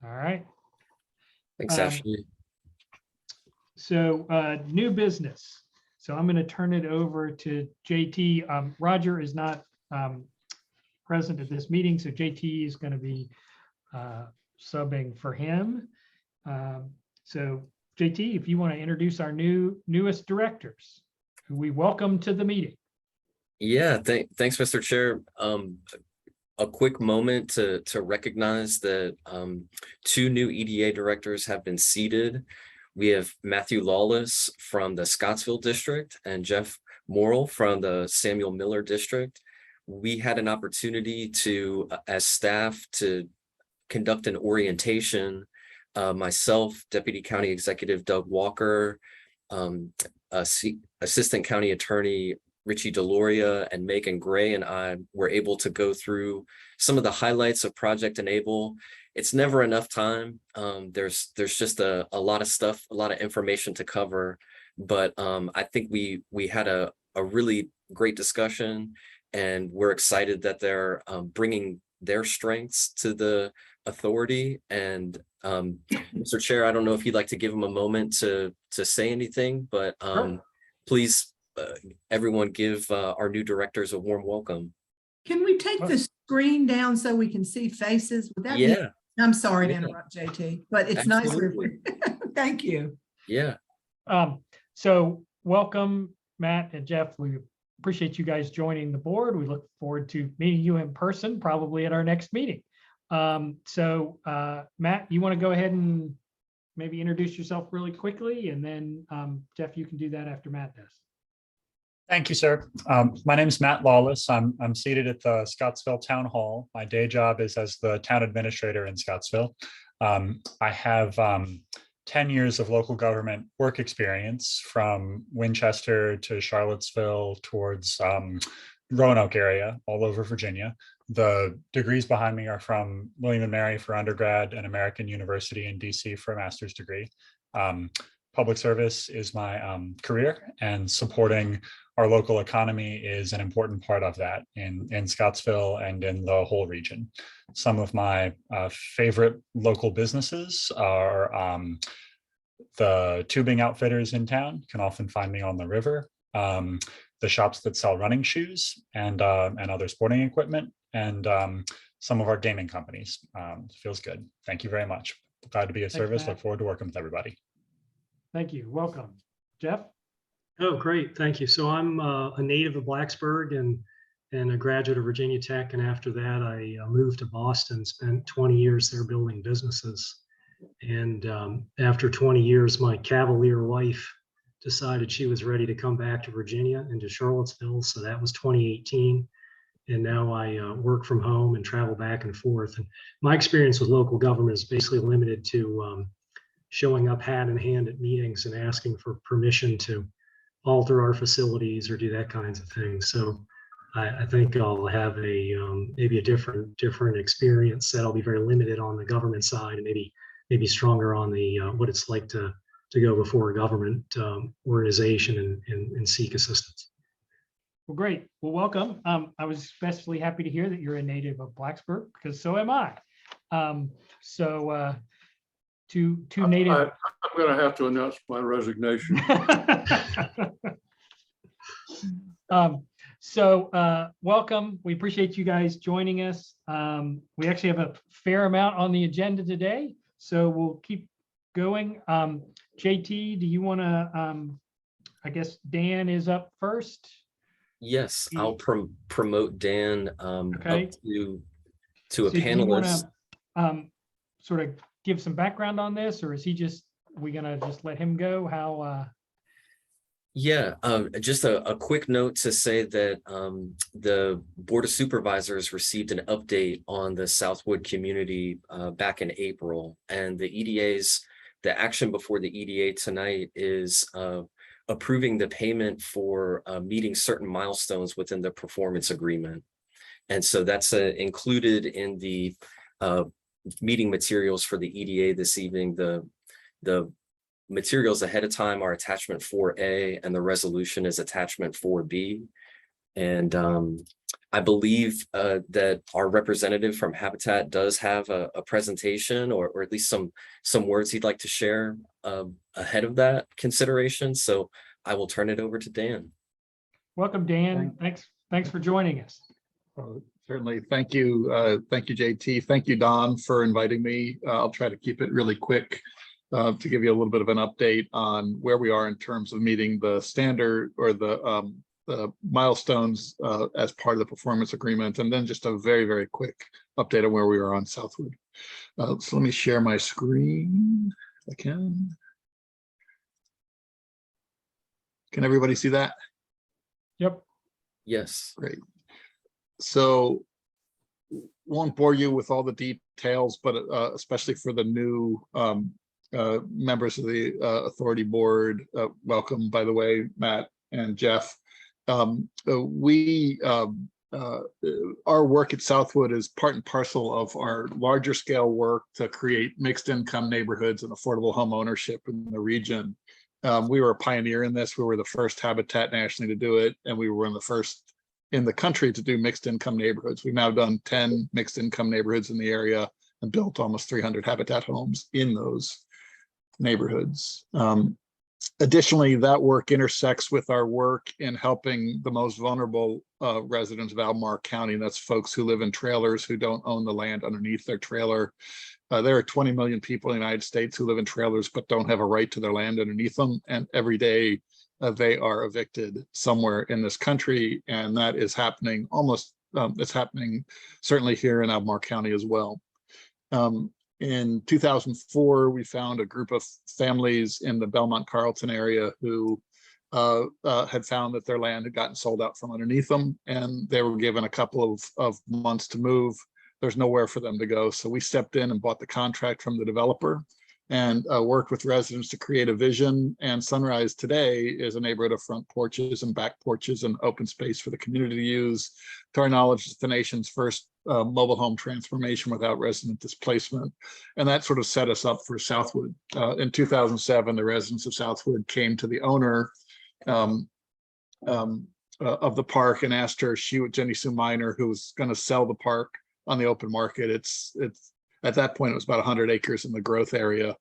All right. Thanks, Ashley. So new business. So I'm going to turn it over to JT. Roger is not present at this meeting, so JT is going to be subbing for him. So JT, if you want to introduce our newest directors, who we welcome to the meeting. Yeah, thanks, Mr. Chair. A quick moment to recognize that two new EDA directors have been seated. We have Matthew Lawless from the Scottsville District and Jeff Morrill from the Samuel Miller District. We had an opportunity to, as staff, to conduct an orientation. Myself, Deputy County Executive Doug Walker, Assistant County Attorney Richie Deloria, and Megan Gray and I were able to go through some of the highlights of Project Enable. It's never enough time. There's just a lot of stuff, a lot of information to cover, but I think we had a really great discussion, and we're excited that they're bringing their strengths to the authority. And Mr. Chair, I don't know if you'd like to give them a moment to say anything, but Sure. Please, everyone give our new directors a warm welcome. Can we take the screen down so we can see faces? Would that be? I'm sorry to interrupt, JT, but it's Absolutely. nicer. Thank you. Yeah. So welcome, Matt and Jeff. We appreciate you guys joining the board. We look forward to meeting you in person, probably at our next meeting. So Matt, you want to go ahead and maybe introduce yourself really quickly, and then Jeff, you can do that after Matt does. Thank you, sir. My name is Matt Lawless. I'm seated at the Scottsville Town Hall. My day job is as the town administrator in Scottsville. I have 10 years of local government work experience from Winchester to Charlottesville towards Roanoke area, all over Virginia. The degrees behind me are from William & Mary for undergrad and American University in DC for a master's degree. Public service is my career, and supporting our local economy is an important part of that in Scottsville and in the whole region. Some of my favorite local businesses are the tubing outfitters in town. You can often find me on the river. The shops that sell running shoes and other sporting equipment, and some of our gaming companies. Feels good. Thank you very much. Glad to be of service. Matt. Look forward to working with everybody. Thank you. Welcome. Jeff? Oh, great. Thank you. So I'm a native of Blacksburg and a graduate of Virginia Tech. And after that, I moved to Boston, spent 20 years there building businesses. And after 20 years, my Cavalier wife decided she was ready to come back to Virginia and to Charlottesville. So that was 2018. And now I work from home and travel back and forth. And my experience with local government is basically limited to showing up hat in hand at meetings and asking for permission to alter our facilities or do that kinds of things. So I think I'll have a maybe a different experience that I'll be very limited on the government side, and maybe stronger on the what it's like to go before a government organization and seek assistance. Well, great. Well, welcome. I was especially happy to hear that you're a native of Blacksburg, because so am I. Two native. I'm going to have to announce my resignation. Welcome. We appreciate you guys joining us. We actually have a fair amount on the agenda today, so we'll keep going. JT, do you want to, I guess Dan is up first. Yes, I'll promote Dan Okay. up to So a do you panelist. wanna, sort of give some background on this, or is he we gonna just let him go? How? Yeah, just a quick note to say that the Board of Supervisors received an update on the Southwood community back in April, and the action before the EDA tonight is approving the payment for meeting certain milestones within the performance agreement. And so that's included in the meeting materials for the EDA this evening. The materials ahead of time are attachment 4A, and the resolution is attachment 4B. And I believe that our representative from Habitat does have a presentation or at least some words he'd like to share ahead of that consideration. So I will turn it over to Dan. Welcome, Dan. Thanks for joining us. Certainly. Thank you. Thank you, JT. Thank you, Don, for inviting me. I'll try to keep it really quick to give you a little bit of an update on where we are in terms of meeting the standard or the milestones as part of the performance agreement, and then just a very, very quick update on where we are on Southwood. So let me share my screen if I can. Can everybody see that? Yep. Yes. Great. So won't bore you with all the details, but especially for the new members of the authority board, welcome, by the way, Matt and Jeff. Our work at Southwood is part and parcel of our larger scale work to create mixed income neighborhoods and affordable home ownership in the region. We were a pioneer in this. We were the first habitat nationally to do it, and we were one of the first in the country to do mixed income neighborhoods. We've now done 10 mixed income neighborhoods in the area and built almost 300 habitat homes in those neighborhoods. Additionally, that work intersects with our work in helping the most vulnerable residents of Albemarle County. And that's folks who live in trailers who don't own the land underneath their trailer. There are 20 million people in the United States who live in trailers but don't have a right to their land underneath them. And every day they are evicted somewhere in this country. And that is happening it's happening certainly here in Albemarle County as well. In 2004, we found a group of families in the Belmont-Carlton area who had found that their land had gotten sold out from underneath them, and they were given a couple of months to move. There's nowhere for them to go. So we stepped in and bought the contract from the developer and worked with residents to create a vision. And Sunrise today is a neighborhood of front porches and back porches and open space for the community to use. To our knowledge, it's the nation's first mobile home transformation without resident displacement. And that sort of set us up for Southwood. In 2007, the residents of Southwood came to the owner of the park and asked her, Jenny Sue Minor, who was going to sell the park on the open market. It's at that point, it was about 100 acres in the growth area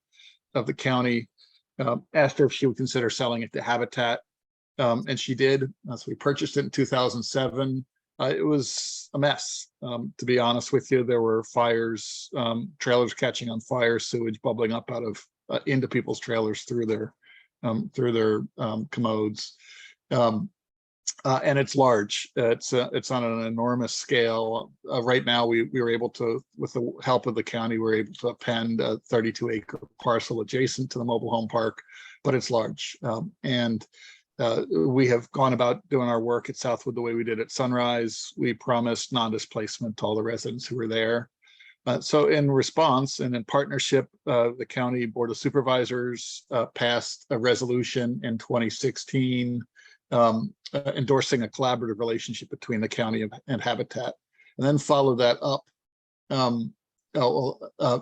of the county. Asked her if she would consider selling it to Habitat, and she did. So we purchased it in 2007. It was a mess, to be honest with you. There were fires, trailers catching on fire, sewage bubbling up out of into people's trailers through their commodes. And it's large. It's on an enormous scale. Right now, we were able to, with the help of the county, we're able to append a 32-acre parcel adjacent to the mobile home park, but it's large. And we have gone about doing our work at Southwood the way we did at Sunrise. We promised non-displacement to all the residents who were there. So in response and in partnership, the County Board of Supervisors passed a resolution in 2016 endorsing a collaborative relationship between the county and Habitat, and then followed that up.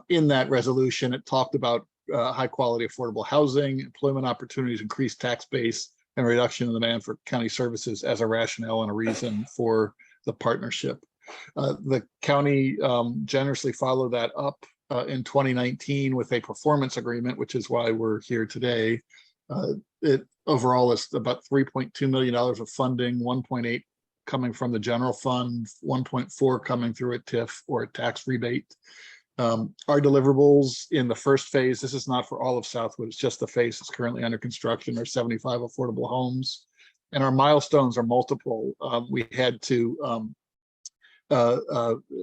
In that resolution, it talked about high quality affordable housing, employment opportunities, increased tax base, and reduction in demand for county services as a rationale and a reason for the partnership. The county generously followed that up in 2019 with a performance agreement, which is why we're here today. It overall is about $3.2 million of funding, 1.8 coming from the general fund, 1.4 coming through a TIF or a tax rebate. Our deliverables in the first phase, this is not for all of Southwood, it's just the phase that's currently under construction, are 75 affordable homes. And our milestones are multiple. We had to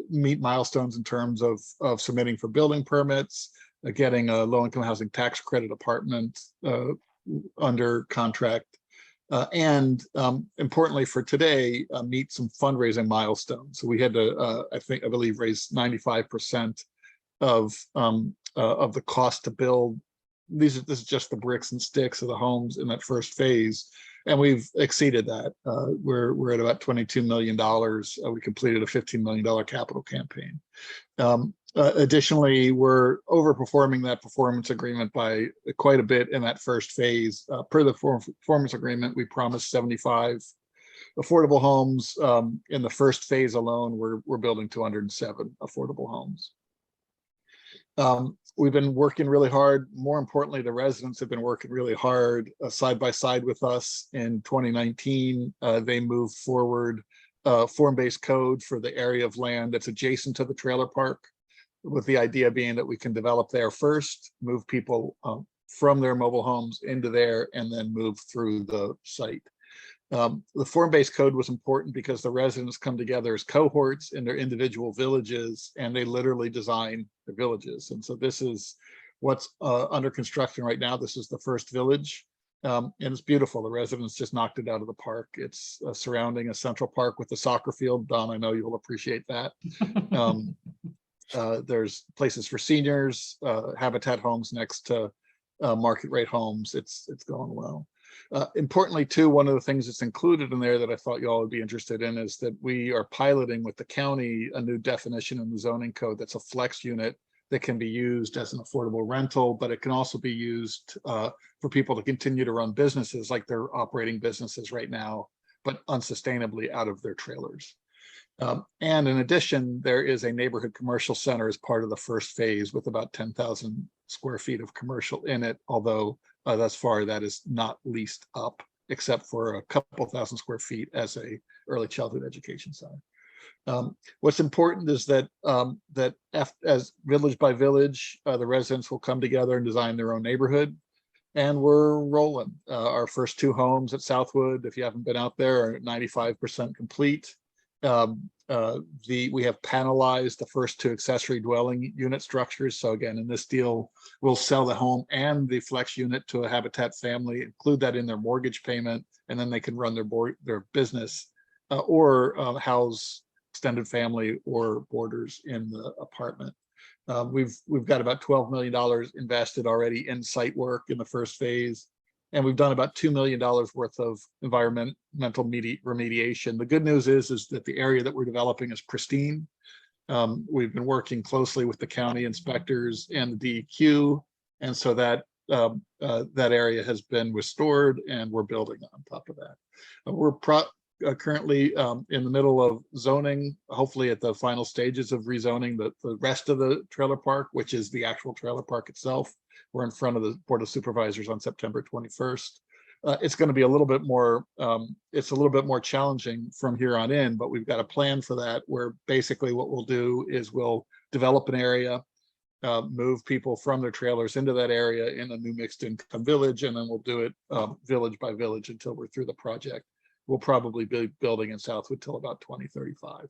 meet milestones in terms of submitting for building permits, getting a low-income housing tax credit apartment under contract, and importantly for today, meet some fundraising milestones. So we had to, I believe, raise 95% of the cost to build. This is just the bricks and sticks of the homes in that first phase, and we've exceeded that. We're at about $22 million. We completed a $15 million capital campaign. Additionally, we're overperforming that performance agreement by quite a bit in that first phase. Per the performance agreement, we promised 75 affordable homes. In the first phase alone, we're building 207 affordable homes. We've been working really hard. More importantly, the residents have been working really hard side by side with us. In 2019, they moved forward form-based code for the area of land that's adjacent to the trailer park, with the idea being that we can develop there first, move people from their mobile homes into there, and then move through the site. The form-based code was important because the residents come together as cohorts in their individual villages, and they literally design the villages. And so this is what's under construction right now. This is the first village, and it's beautiful. The residents just knocked it out of the park. It's surrounding a central park with a soccer field. Don, I know you will appreciate that. There's places for seniors, habitat homes next to market rate homes. It's going well. Importantly, too, one of the things that's included in there that I thought you all would be interested in is that we are piloting with the county a new definition in the zoning code that's a flex unit that can be used as an affordable rental, but it can also be used for people to continue to run businesses like they're operating businesses right now, but unsustainably out of their trailers. And in addition, there is a neighborhood commercial center as part of the first phase with about 10,000 square feet of commercial in it, although thus far that is not leased up except for a couple thousand square feet as a early childhood education center. What's important is that as village by village, the residents will come together and design their own neighborhood. And we're rolling. Our first 2 homes at Southwood, if you haven't been out there, are 95% complete. We have panelized the first 2 accessory dwelling unit structures. So again, in this deal, we'll sell the home and the flex unit to a Habitat family, include that in their mortgage payment, and then they can run their business or house extended family or boarders in the apartment. We've got about $12 million invested already in site work in the first phase. And we've done about $2 million worth of environmental remediation. The good news is that the area that we're developing is pristine. We've been working closely with the county inspectors and the DEQ. And so that area has been restored and we're building on top of that. We're currently in the middle of zoning, hopefully at the final stages of rezoning the rest of the trailer park, which is the actual trailer park itself. We're in front of the Board of Supervisors on September 21st. It's going to be a little bit more, it's a little bit more challenging from here on in, but we've got a plan for that where basically what we'll do is we'll develop an area, move people from their trailers into that area in a new mixed income village, and then we'll do it village by village until we're through the project. We'll probably be building in Southwood till about 2035.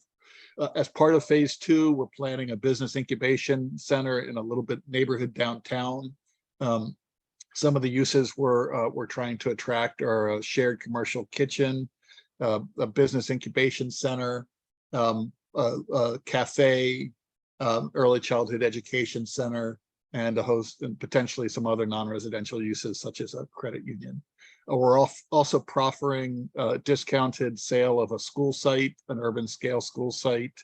As part of phase 2, we're planning a business incubation center in a little bit neighborhood downtown. Some of the uses we're trying to attract are a shared commercial kitchen, a business incubation center, a cafe, early childhood education center, and a host and potentially some other non-residential uses such as a credit union. We're also proffering discounted sale of a school site, an urban scale school site,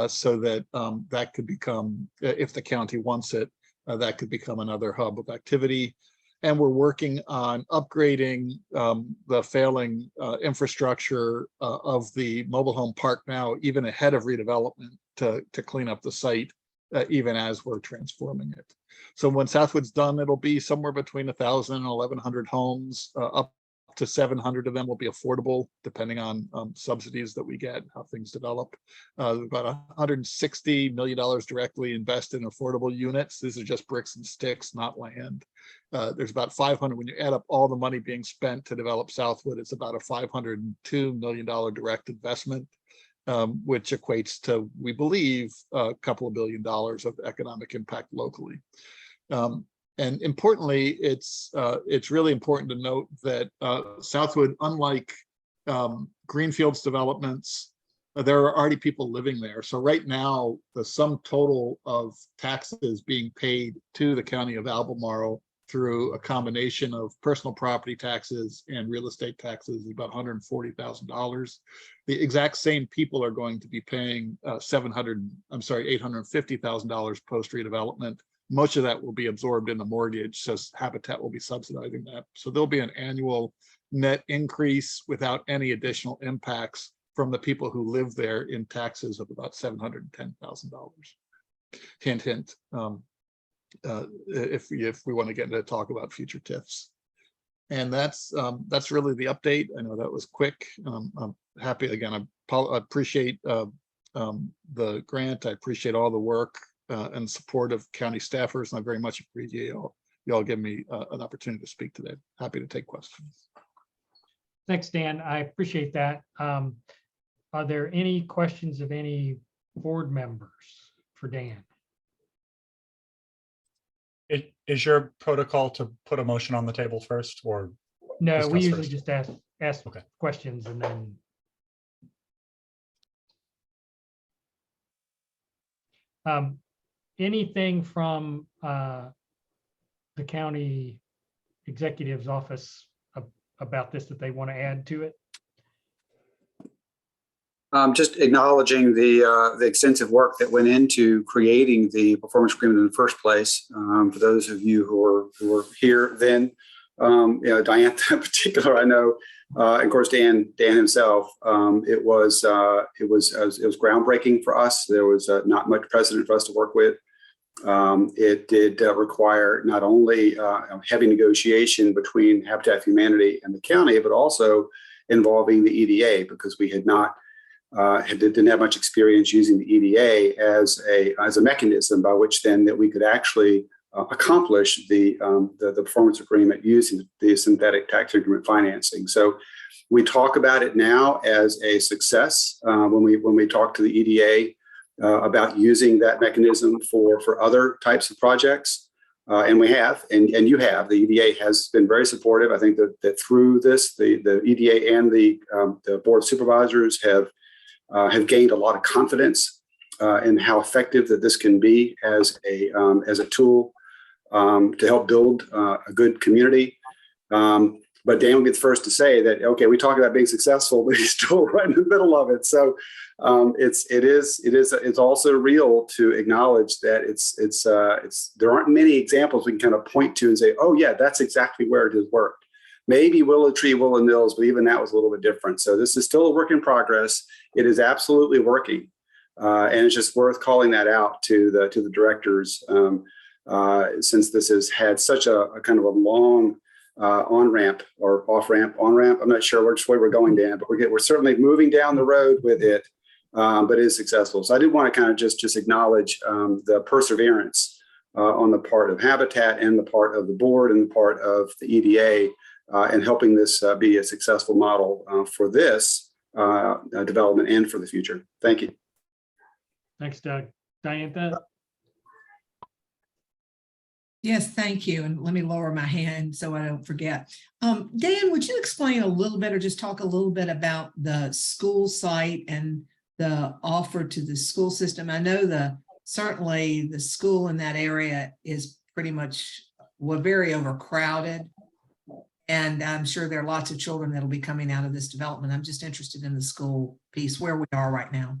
so that that could become, if the county wants it, that could become another hub of activity. And we're working on upgrading the failing infrastructure of the mobile home park now, even ahead of redevelopment, to clean up the site, even as we're transforming it. So when Southwood's done, it'll be somewhere between 1,000 and 1,100 homes. Up to 700 of them will be affordable, depending on subsidies that we get, how things develop. About $160 million directly invested in affordable units. These are just bricks and sticks, not land. There's about 500, when you add up all the money being spent to develop Southwood, it's about a $502 million direct investment, which equates to, we believe, a couple of $1 billion of economic impact locally. And importantly, it's really important to note that Southwood, unlike Greenfields developments, there are already people living there. So right now, the sum total of taxes being paid to the county of Albemarle through a combination of personal property taxes and real estate taxes is about $140,000. The exact same people are going to be paying $850,000 post redevelopment. Most of that will be absorbed in the mortgage, so Habitat will be subsidizing that. So there'll be an annual net increase without any additional impacts from the people who live there in taxes of about $710,000. Hint, hint. If we want to get into talk about future TIFs. And that's really the update. I know that was quick. I'm happy again. I appreciate the grant. I appreciate all the work and support of county staffers, and I very much appreciate y'all giving me an opportunity to speak today. Happy to take questions. Thanks, Dan. I appreciate that. Are there any questions of any board members for Dan? Is your protocol to put a motion on the table first, or? No, we Discuss usually first. just ask Okay. questions and then. Anything from the county executive's office about this that they want to add to it? Just acknowledging the extensive work that went into creating the performance agreement in the first place. For those of you who were here then, Diane in particular, I know, and of course Dan himself. It was groundbreaking for us. There was not much precedent for us to work with. It did require not only heavy negotiation between Habitat for Humanity and the county, but also involving the EDA, because we had not didn't have much experience using the EDA as a mechanism by which then that we could actually accomplish the performance agreement using the synthetic tax increment financing. So we talk about it now as a success when we talk to the EDA about using that mechanism for other types of projects. And we have, and you have, the EDA has been very supportive. I think that through this, the EDA and the Board of Supervisors have gained a lot of confidence in how effective that this can be as a tool to help build a good community. But Dan will be the first to say that, okay, we talk about being successful, but he's still right in the middle of it. So it's also real to acknowledge that there aren't many examples we can kind of point to and say, oh yeah, that's exactly where it has worked. Maybe Willow Tree, Willow Mills, but even that was a little bit different. So this is still a work in progress. It is absolutely working. And it's just worth calling that out to the directors since this has had such a kind of a long on-ramp or off-ramp, on-ramp. I'm not sure which way we're going, Dan, but we're certainly moving down the road with it, but it is successful. So I did want to kind of just acknowledge the perseverance on the part of Habitat and the part of the board and the part of the EDA and helping this be a successful model for this development and for the future. Thank you. Thanks, Doug. Diantha? Yes, thank you. And let me lower my hand so I don't forget. Dan, would you explain a little bit or just talk a little bit about the school site and the offer to the school system? I know certainly the school in that area is pretty much very overcrowded. And I'm sure there are lots of children that'll be coming out of this development. I'm just interested in the school piece, where we are right now.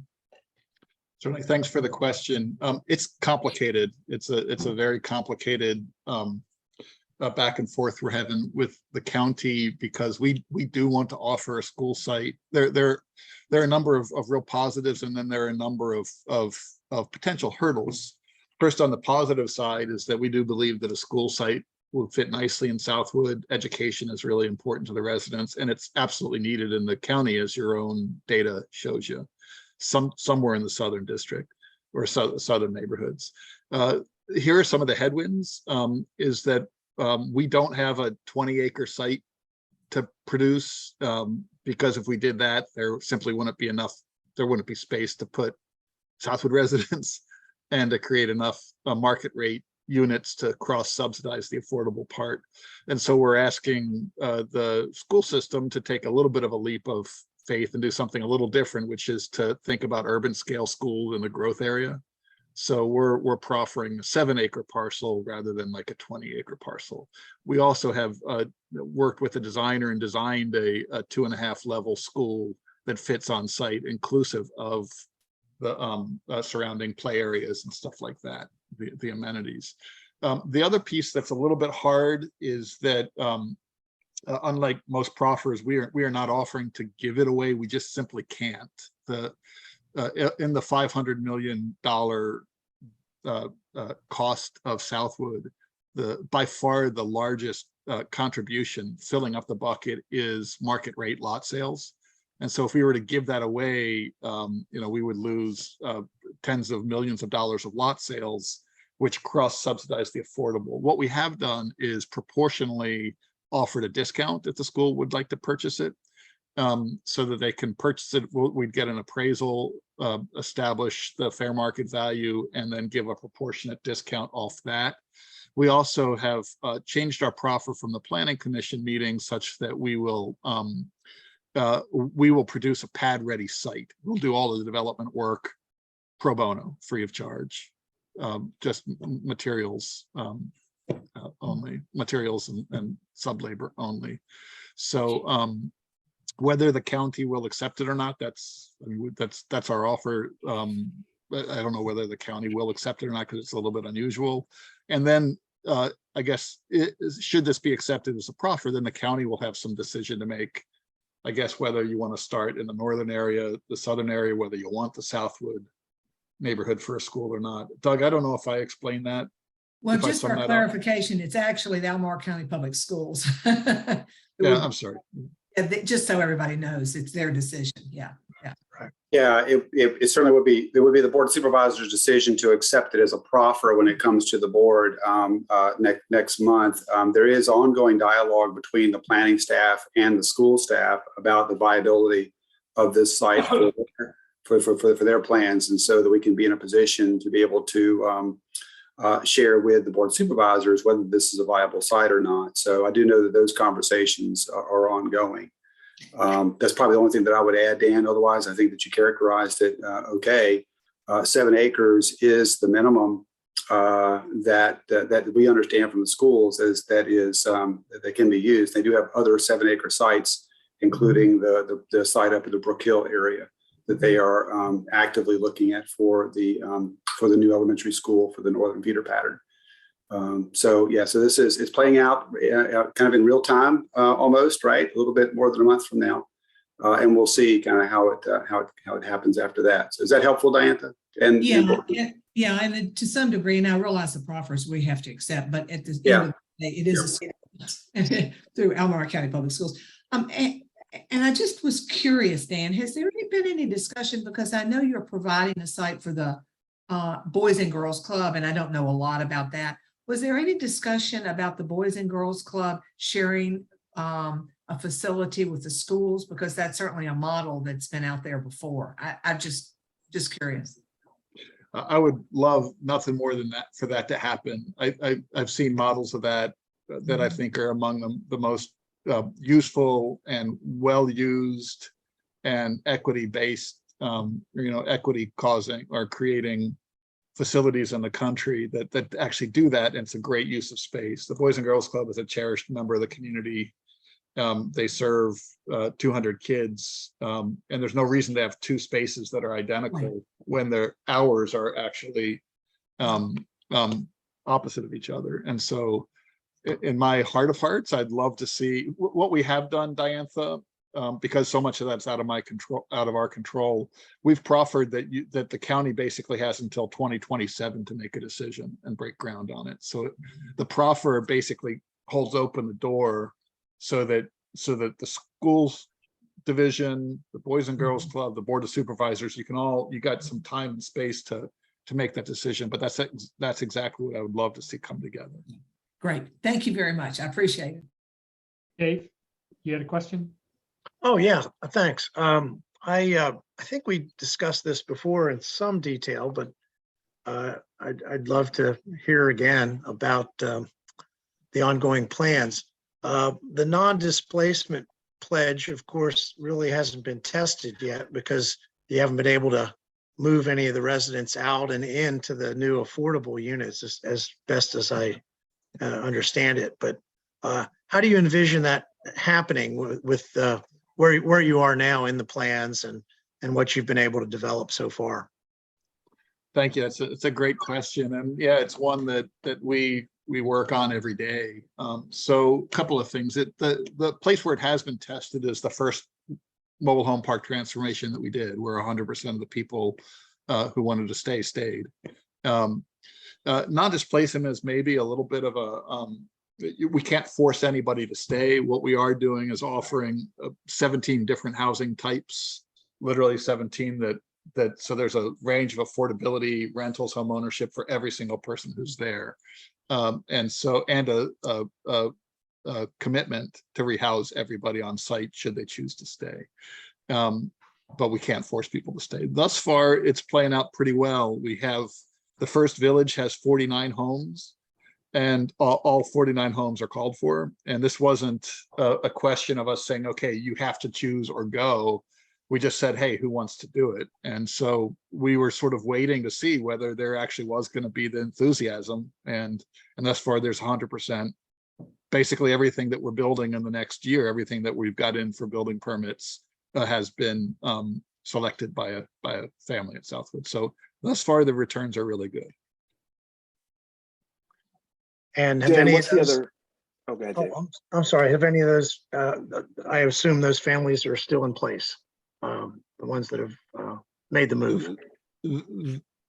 Certainly, thanks for the question. It's complicated. It's a very complicated back and forth we're having with the county, because we do want to offer a school site. There are a number of real positives, and then there are a number of potential hurdles. First, on the positive side is that we do believe that a school site will fit nicely in Southwood. Education is really important to the residents, and it's absolutely needed in the county, as your own data shows you. Somewhere in the southern district or southern neighborhoods. Here are some of the headwinds, is that we don't have a 20-acre site to produce, because if we did that, there simply wouldn't be enough, there wouldn't be space to put Southwood residents and to create enough market rate units to cross subsidize the affordable part. And so we're asking the school system to take a little bit of a leap of faith and do something a little different, which is to think about urban scale school in the growth area. So we're proffering a 7-acre parcel rather than like a 20-acre parcel. We also have worked with a designer and designed a 2.5 level school that fits on site, inclusive of the surrounding play areas and stuff like that, the amenities. The other piece that's a little bit hard is that unlike most proffers, we are not offering to give it away. We just simply can't. In the $500 million cost of Southwood, by far the largest contribution filling up the bucket is market rate lot sales. And so if we were to give that away, we would lose tens of millions of dollars of lot sales, which cross subsidize the affordable. What we have done is proportionally offered a discount if the school would like to purchase it, so that they can purchase it. We'd get an appraisal, establish the fair market value, and then give a proportionate discount off that. We also have changed our proffer from the Planning Commission meeting such that we will produce a pad-ready site. We'll do all of the development work pro bono, free of charge, just materials only, materials and sub-labor only. So whether the county will accept it or not, that's our offer. I don't know whether the county will accept it or not because it's a little bit unusual. And then I guess should this be accepted as a proffer, then the county will have some decision to make. I guess whether you want to start in the northern area, the southern area, whether you want the Southwood neighborhood for a school or not. Doug, I don't know if I explained that. Well, just for clarification, it's actually the Albemarle County Public Schools. Yeah, I'm sorry. Just so everybody knows, it's their decision. Yeah. Yeah, it certainly would be. It would be the Board of Supervisors' decision to accept it as a proffer when it comes to the board next month. There is ongoing dialogue between the planning staff and the school staff about the viability of this site for their plans, and so that we can be in a position to be able to share with the Board of Supervisors whether this is a viable site or not. So I do know that those conversations are ongoing. That's probably the only thing that I would add, Dan. Otherwise, I think that you characterized it okay. 7 acres is the minimum that we understand from the schools that can be used. They do have other 7-acre sites, including the site up in the Brook Hill area that they are actively looking at for the new elementary school for the northern feeder pattern. So this is playing out kind of in real time, almost, right? A little bit more than a month from now, and we'll see kind of how it happens after that. So is that helpful, Diantha? And yeah, and to some degree, and I realize the proffers we have to accept, but at the end of the day, it is through Albemarle County Public Schools. And I just was curious, Dan, has there been any discussion, because I know you're providing a site for the Boys and Girls Club, and I don't know a lot about that. Was there any discussion about the Boys and Girls Club sharing a facility with the schools? Because that's certainly a model that's been out there before. I'm just curious. I would love nothing more than that for that to happen. I've seen models of that I think are among the most useful and well used and equity based, equity causing or creating facilities in the country that actually do that. And it's a great use of space. The Boys and Girls Club is a cherished member of the community. They serve 200 kids, and there's no reason to have 2 spaces that are identical when their hours are actually opposite of each other. And so in my heart of hearts, I'd love to see what we have done, Diantha, because so much of that's out of our control. We've proffered that the county basically has until 2027 to make a decision and break ground on it. So the proffer basically holds open the door so that the schools division, the Boys and Girls Club, the Board of Supervisors, you got some time and space to make that decision. But that's exactly what I would love to see come together. Great. Thank you very much. I appreciate it. Dave, you had a question? Oh, yeah, thanks. I think we discussed this before in some detail, but I'd love to hear again about the ongoing plans. The non-displacement pledge, of course, really hasn't been tested yet because you haven't been able to move any of the residents out and into the new affordable units as best as I understand it. But how do you envision that happening with where you are now in the plans and what you've been able to develop so far? Thank you. It's a great question, and yeah, it's one that we we work on every day. So a couple of things. The place where it has been tested is the first mobile home park transformation that we did, where 100% of the people who wanted to stay stayed. Non-displacement is maybe a little bit of a, we can't force anybody to stay. What we are doing is offering 17 different housing types, literally 17 so there's a range of affordability, rentals, home ownership for every single person who's there. And a commitment to rehouse everybody on site should they choose to stay. But we can't force people to stay. Thus far, it's playing out pretty well. We have the first village has 49 homes, and all 49 homes are called for. And this wasn't a question of us saying, okay, you have to choose or go. We just said, hey, who wants to do it? And so we were sort of waiting to see whether there actually was going to be the enthusiasm. And thus far, there's 100%. Basically, everything that we're building in the next year, everything that we've got in for building permits has been selected by a family at Southwood. So thus far, the returns are really good. And have Dan, any of what's the those, other? Oh, go ahead, Dave. I'm sorry, have any of those, I assume those families are still in place, the ones that have made the move?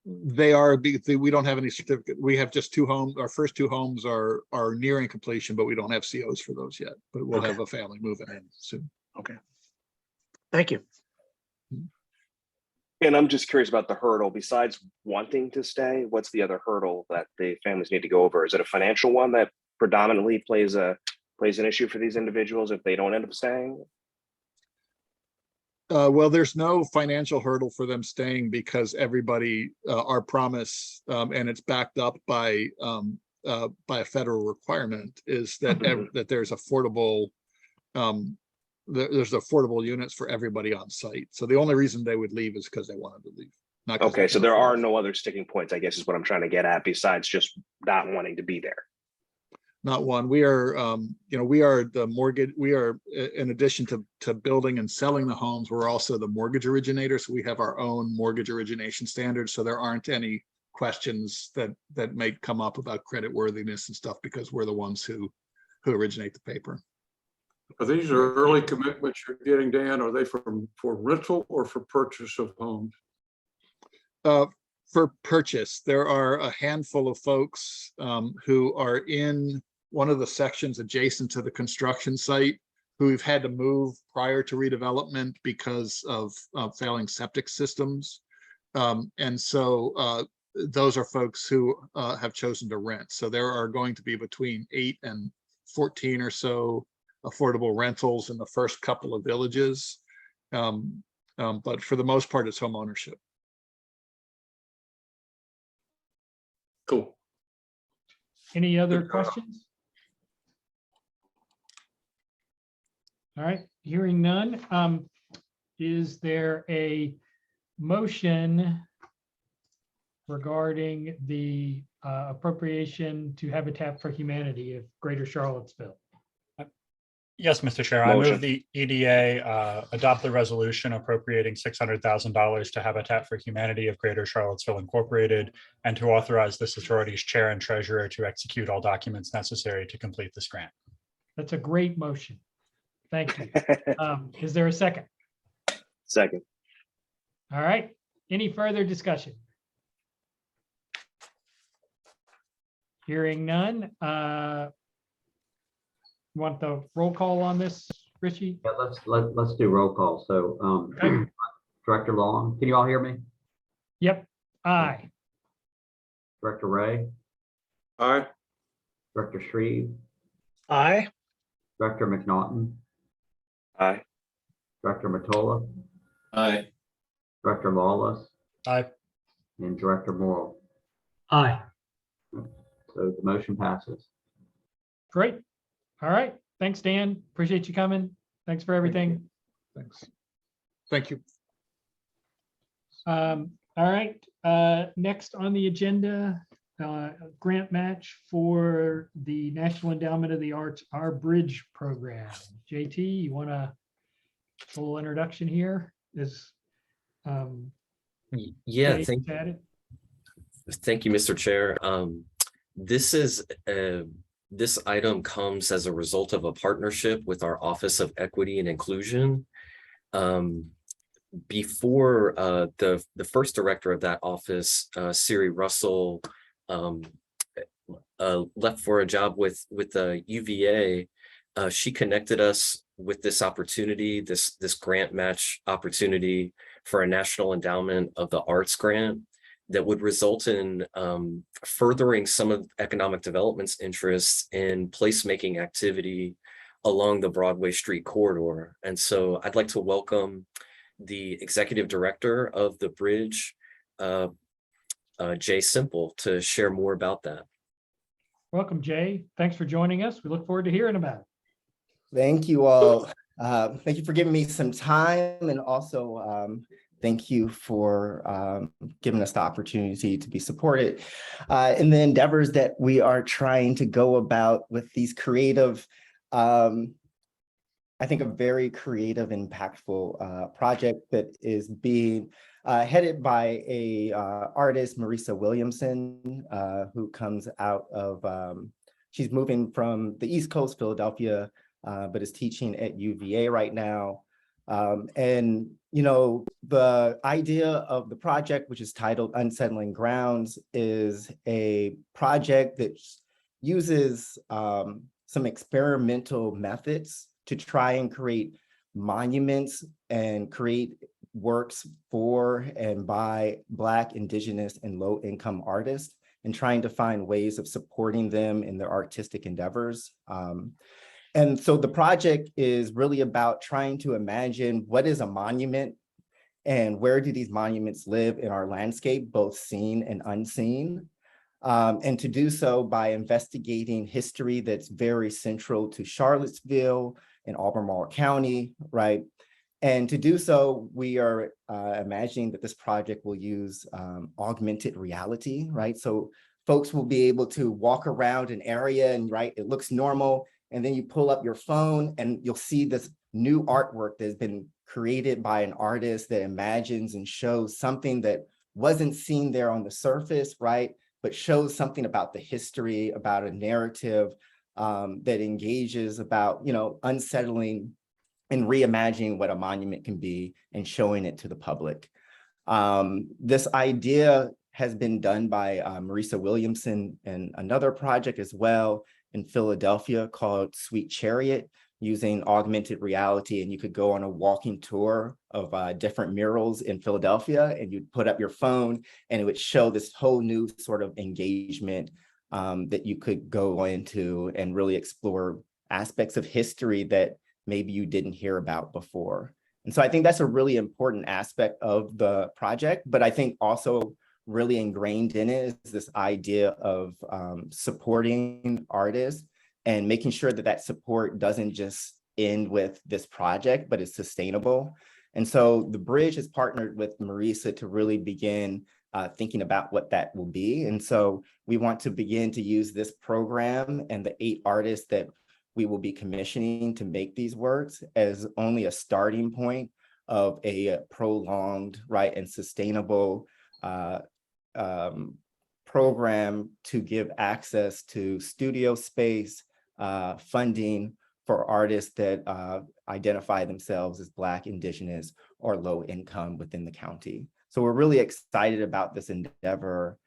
They are, we don't have any certificate. We have just 2 homes. Our first 2 homes are nearing completion, but we don't have COs for those yet. But we'll have a family moving in soon. Okay. Thank you. And I'm just curious about the hurdle. Besides wanting to stay, what's the other hurdle that the families need to go over? Is it a financial one that predominantly plays an issue for these individuals if they don't end up staying? Well, there's no financial hurdle for them staying because everybody, our promise, and it's backed up by a federal requirement, is that that there's affordable. There's affordable units for everybody on site. So the only reason they would leave is because they wanted to leave. Not Okay, so there are no other sticking points, I guess is what I'm trying to get at, besides just not wanting to be there. Not one. We are, we are the mortgage. We are, in addition to building and selling the homes, we're also the mortgage originator. So we have our own mortgage origination standards. So there aren't any questions that may come up about credit worthiness and stuff because we're the ones who originate the paper. Are these early commitments you're getting, Dan? Are they for rental or for purchase of homes? For purchase, there are a handful of folks who are in one of the sections adjacent to the construction site who we've had to move prior to redevelopment because of failing septic systems. And so those are folks who have chosen to rent. So there are going to be between 8 and 14 or so affordable rentals in the first couple of villages. But for the most part, it's home ownership. Cool. Any other questions? All right, hearing none. Is there a motion regarding the appropriation to Habitat for Humanity of Greater Charlottesville? Yes, Mr. Chair, I Motion. move the EDA adopt the resolution appropriating $600,000 to Habitat for Humanity of Greater Charlottesville Incorporated, and to authorize this authority's chair and treasurer to execute all documents necessary to complete this grant. That's a great motion. Thank you. Is there a second? Second. All right, any further discussion? Hearing none. Want the roll call on this, Richie? Yeah, let's do roll call. So Okay. Director Long, can you all hear me? Yep, aye. Director Ray, Aye. Director Shreve, Aye. Director McNaughton, Aye. Director Matola, Aye. Director Lawless, Aye. and Director Morrell. Aye. So the motion passes. Great. All right. Thanks, Dan. Appreciate you coming. Thanks for everything. Thanks. Thank you. All right. Next on the agenda, grant match for the National Endowment of the Arts, Our Bridge program. JT, you want a full introduction here? Yeah, Dave thank added? you, Mr. Chair. This is this item comes as a result of a partnership with our Office of Equity and Inclusion. Before the first director of that office, Siri Russell, left for a job with the UVA, she connected us with this opportunity, this grant match opportunity for a National Endowment of the Arts grant that would result in furthering some of economic development's interests in placemaking activity along the Broadway Street corridor. And so I'd like to welcome the executive director of the bridge, Jay Simple, to share more about that. Welcome, Jay. Thanks for joining us. We look forward to hearing about it. Thank you all. Thank you for giving me some time, and also thank you for giving us the opportunity to be supported in the endeavors that we are trying to go about with these creative, I think a very creative, impactful project that is being headed by a artist, Marisa Williamson, who comes out of, she's moving from the East Coast, Philadelphia, but is teaching at UVA right now. And, you know, the idea of the project, which is titled Unsettling Grounds, is a project that uses some experimental methods to try and create monuments and create works for and by Black, Indigenous, and low-income artists, and trying to find ways of supporting them in their artistic endeavors. And so the project is really about trying to imagine what is a monument and where do these monuments live in our landscape, both seen and unseen. And to do so by investigating history that's very central to Charlottesville and Albemarle County, right? And to do so, we are imagining that this project will use augmented reality, right? So folks will be able to walk around an area and, right, it looks normal, and then you pull up your phone and you'll see this new artwork that has been created by an artist that imagines and shows something that wasn't seen there on the surface, right? But shows something about the history, about a narrative that engages about, you know, unsettling and reimagining what a monument can be and showing it to the public. This idea has been done by Marisa Williamson and another project as well in Philadelphia called Sweet Chariot, using augmented reality. And you could go on a walking tour of different murals in Philadelphia, and you'd put up your phone and it would show this whole new sort of engagement that you could go into and really explore aspects of history that maybe you didn't hear about before. And so I think that's a really important aspect of the project, but I think also really ingrained in it is this idea of supporting artists and making sure that that support doesn't just end with this project, but it's sustainable. And so the bridge has partnered with Marisa to really begin thinking about what that will be. And so we want to begin to use this program and the 8 artists that we will be commissioning to make these works as only a starting point of a prolonged, right, and sustainable program to give access to studio space, funding for artists that identify themselves as Black, Indigenous, or low income within the county. So we're really excited about this endeavor.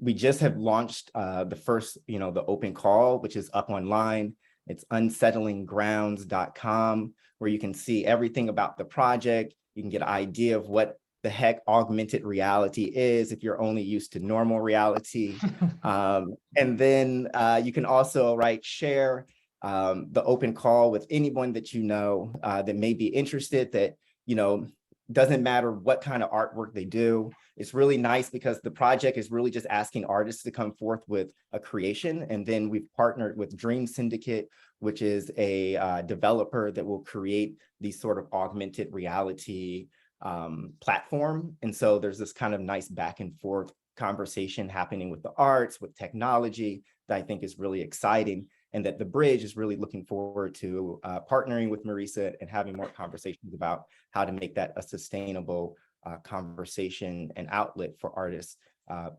We just have launched the first, you know, the open call, which is up online. It's unsettlinggrounds.com, where you can see everything about the project. You can get an idea of what the heck augmented reality is if you're only used to normal reality. And then you can also, right, share the open call with anyone that you know that may be interested, that, you know, doesn't matter what kind of artwork they do. It's really nice because the project is really just asking artists to come forth with a creation. And then we've partnered with Dream Syndicate, which is a developer that will create these sort of augmented reality platform. And so there's this kind of nice back and forth conversation happening with the arts, with technology, that I think is really exciting, and that the bridge is really looking forward to partnering with Marisa and having more conversations about how to make that a sustainable conversation and outlet for artists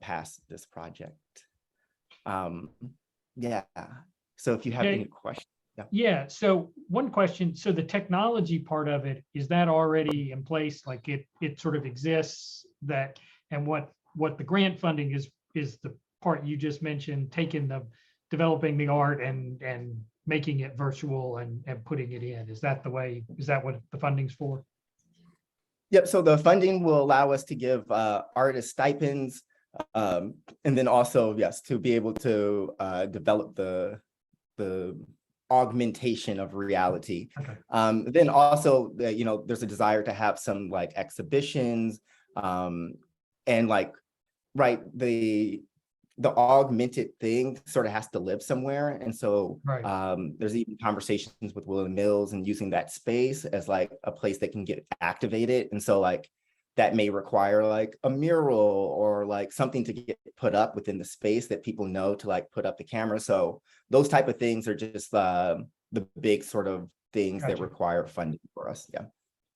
past this project. Yeah, so if you have Okay. any questions. Yeah, so one question, so the technology part of it, is that already in place? Like it sort of exists that, and what the grant funding is the part you just mentioned, developing the art and making it virtual and putting it in. Is that what the funding's for? Yep, so the funding will allow us to give artist stipends, and then also, yes, to be able to develop the augmentation of reality. Okay. Then also, there's a desire to have some like exhibitions, and like, right, the augmented thing sort of has to live somewhere. And so Right. there's even conversations with William Mills and using that space as like a place that can get activated. And so like that may require like a mural or like something to get put up within the space that people know to like put up the camera. So those type of things are just the big sort of things that Gotcha. require funding for us. Yeah.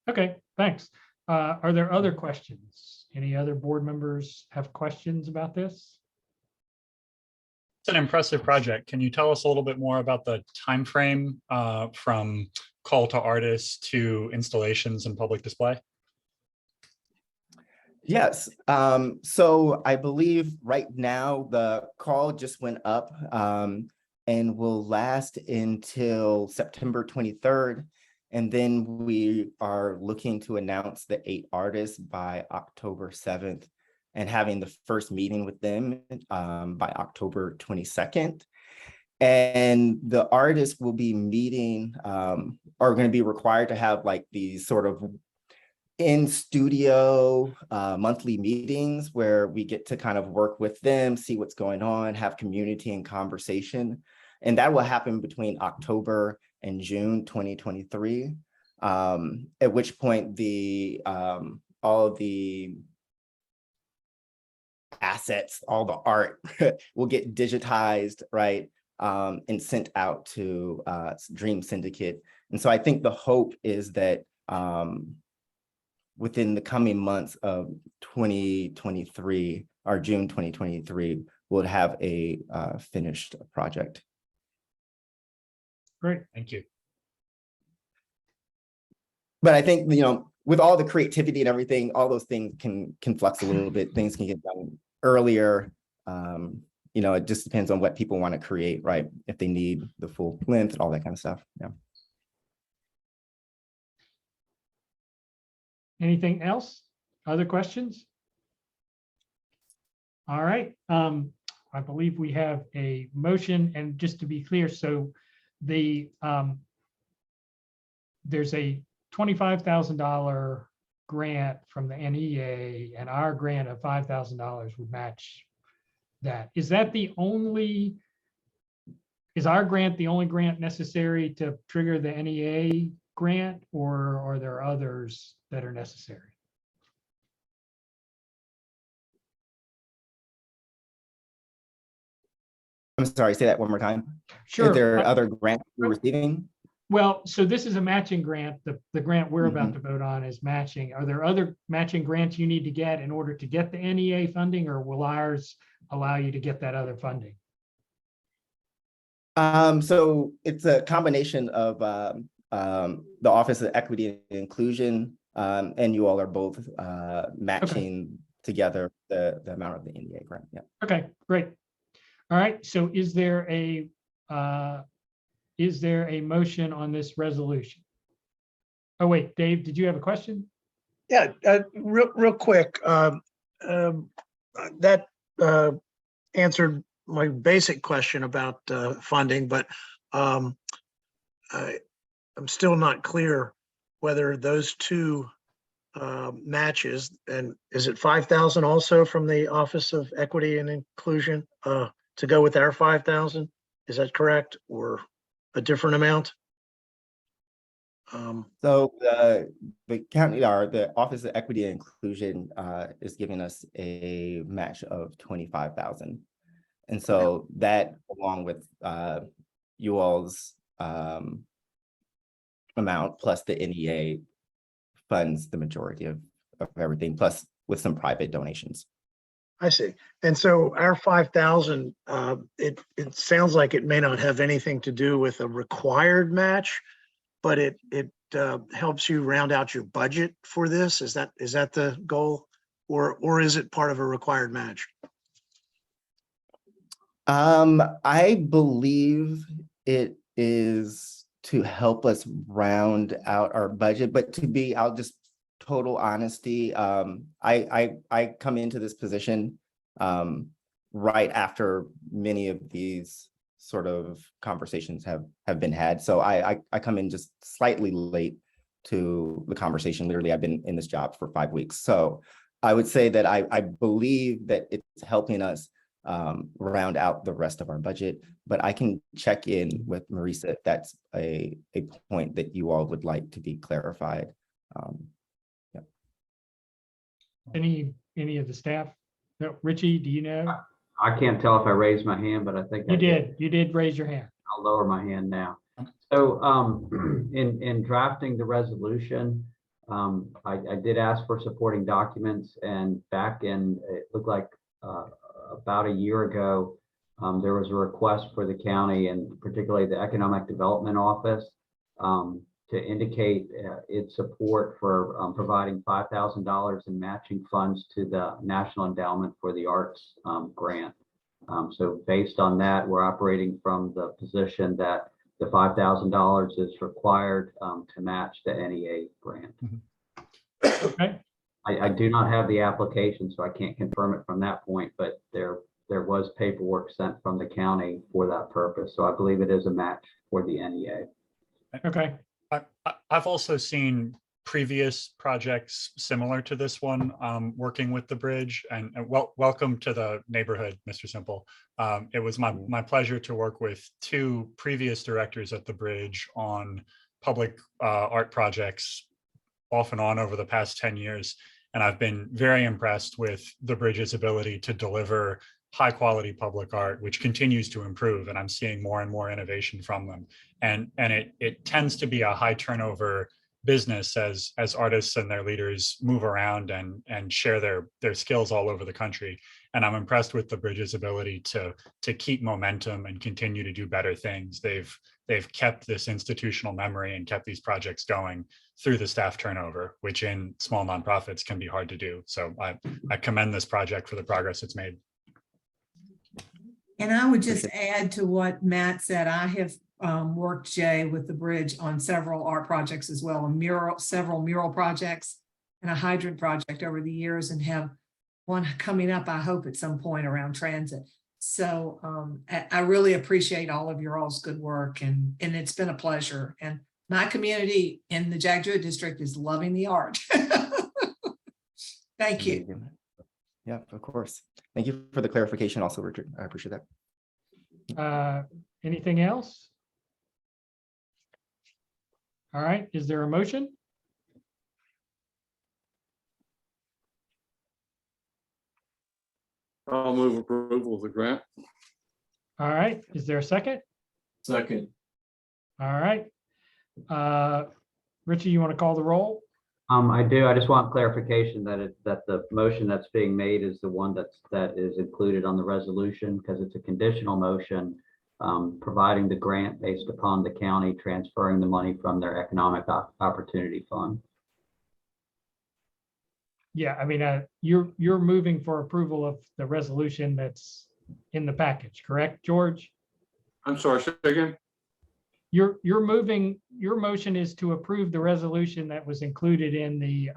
Okay, thanks. Are there other questions? Any other board members have questions about this? It's an impressive project. Can you tell us a little bit more about the time frame from call to artists to installations and public display? Yes. So I believe right now the call just went up and will last until September 23rd. And then we are looking to announce the 8 artists by October 7th and having the first meeting with them by October 22nd. And the artists will be meeting, are going to be required to have like these sort of in studio monthly meetings where we get to kind of work with them, see what's going on, have community and conversation. And that will happen between October and June 2023, at which point all of the assets, all the art will get digitized, right, and sent out to Dream Syndicate. And so I think the hope is that within the coming months of 2023 or June 2023, we'll have a finished project. Great. Thank you. But I think, with all the creativity and everything, all those things can flux a little bit. Things can get done earlier. It just depends on what people want to create, right? If they need the full length, all that kind of stuff. Yeah. Anything else? Other questions? All right. I believe we have a motion, and just to be clear, so there's a $25,000 grant from the NEA, and our grant of $5,000 would match that. Is our grant the only grant necessary to trigger the NEA grant, or are there others that are necessary? I'm sorry, say that one more time. Sure. If there are other grants we're receiving? Well, so this is a matching grant. The grant we're about to vote on is matching. Are there other matching grants you need to get in order to get the NEA funding, or will ours allow you to get that other funding? So it's a combination of the Office of Equity and Inclusion, and you all are both matching together the amount of the NEA grant. Yeah. Okay, great. All right. So is there a motion on this resolution? Oh, wait, Dave, did you have a question? Yeah, real quick. That answered my basic question about funding, but I'm still not clear whether those two matches, and is it 5,000 also from the Office of Equity and Inclusion to go with our 5,000? Is that correct, or a different amount? So the county, or the Office of Equity and Inclusion is giving us a match of 25,000. And so that, along with you all's amount plus the NEA, funds the majority of everything, plus with some private donations. I see. And so our 5,000, it sounds like it may not have anything to do with a required match, but it helps you round out your budget for this. Is that the goal, or is it part of a required match? I believe it is to help us round out our budget, but I'll just total honesty, I come into this position right after many of these sort of conversations have been had. So I come in just slightly late to the conversation. Literally, I've been in this job for 5 weeks. So I would say that I believe that it's helping us round out the rest of our budget, but I can check in with Marisa if that's a point that you all would like to be clarified. Any of the staff? No, Richie, do you know? I can't tell if I raised my hand, but I think I did. You did raise your hand. I'll lower my hand now. So in drafting the resolution, I did ask for supporting documents, and back in, it looked like about a year ago, there was a request for the county and particularly the Economic Development Office to indicate its support for providing $5,000 in matching funds to the National Endowment for the Arts grant. So based on that, we're operating from the position that the $5,000 is required to match the NEA grant. Okay. I do not have the application, so I can't confirm it from that point, but there was paperwork sent from the county for that purpose. So I believe it is a match for the NEA. Okay. I've also seen previous projects similar to this one, working with the bridge, and welcome to the neighborhood, Mr. Simple. It was my pleasure to work with 2 previous directors at the bridge on public art projects off and on over the past 10 years. And I've been very impressed with the bridge's ability to deliver high quality public art, which continues to improve. And I'm seeing more and more innovation from them. And it tends to be a high turnover business as artists and their leaders move around and share their skills all over the country. And I'm impressed with the bridge's ability to keep momentum and continue to do better things. They've kept this institutional memory and kept these projects going through the staff turnover, which in small nonprofits can be hard to do. So I commend this project for the progress it's made. And I would just add to what Matt said, I have worked, Jay, with the bridge on several art projects as well, several mural projects and a hydrant project over the years, and have one coming up, I hope, at some point around transit. So I really appreciate all of your all's good work, and it's been a pleasure. And my community in the Jack Druid district is loving the art. Thank you. Yeah, of course. Thank you for the clarification also, Richard. I appreciate that. Anything else? All right, is there a motion? I'll move approval of the grant. All right, is there a second? Second. All right. Richie, you want to call the roll? I do. I just want clarification that the motion that's being made is the one that is included on the resolution, because it's a conditional motion providing the grant based upon the county transferring the money from their economic opportunity fund. Yeah, I mean, you're moving for approval of the resolution that's in the package, correct, George? I'm sorry, say again. Your motion is to approve the resolution that was included in the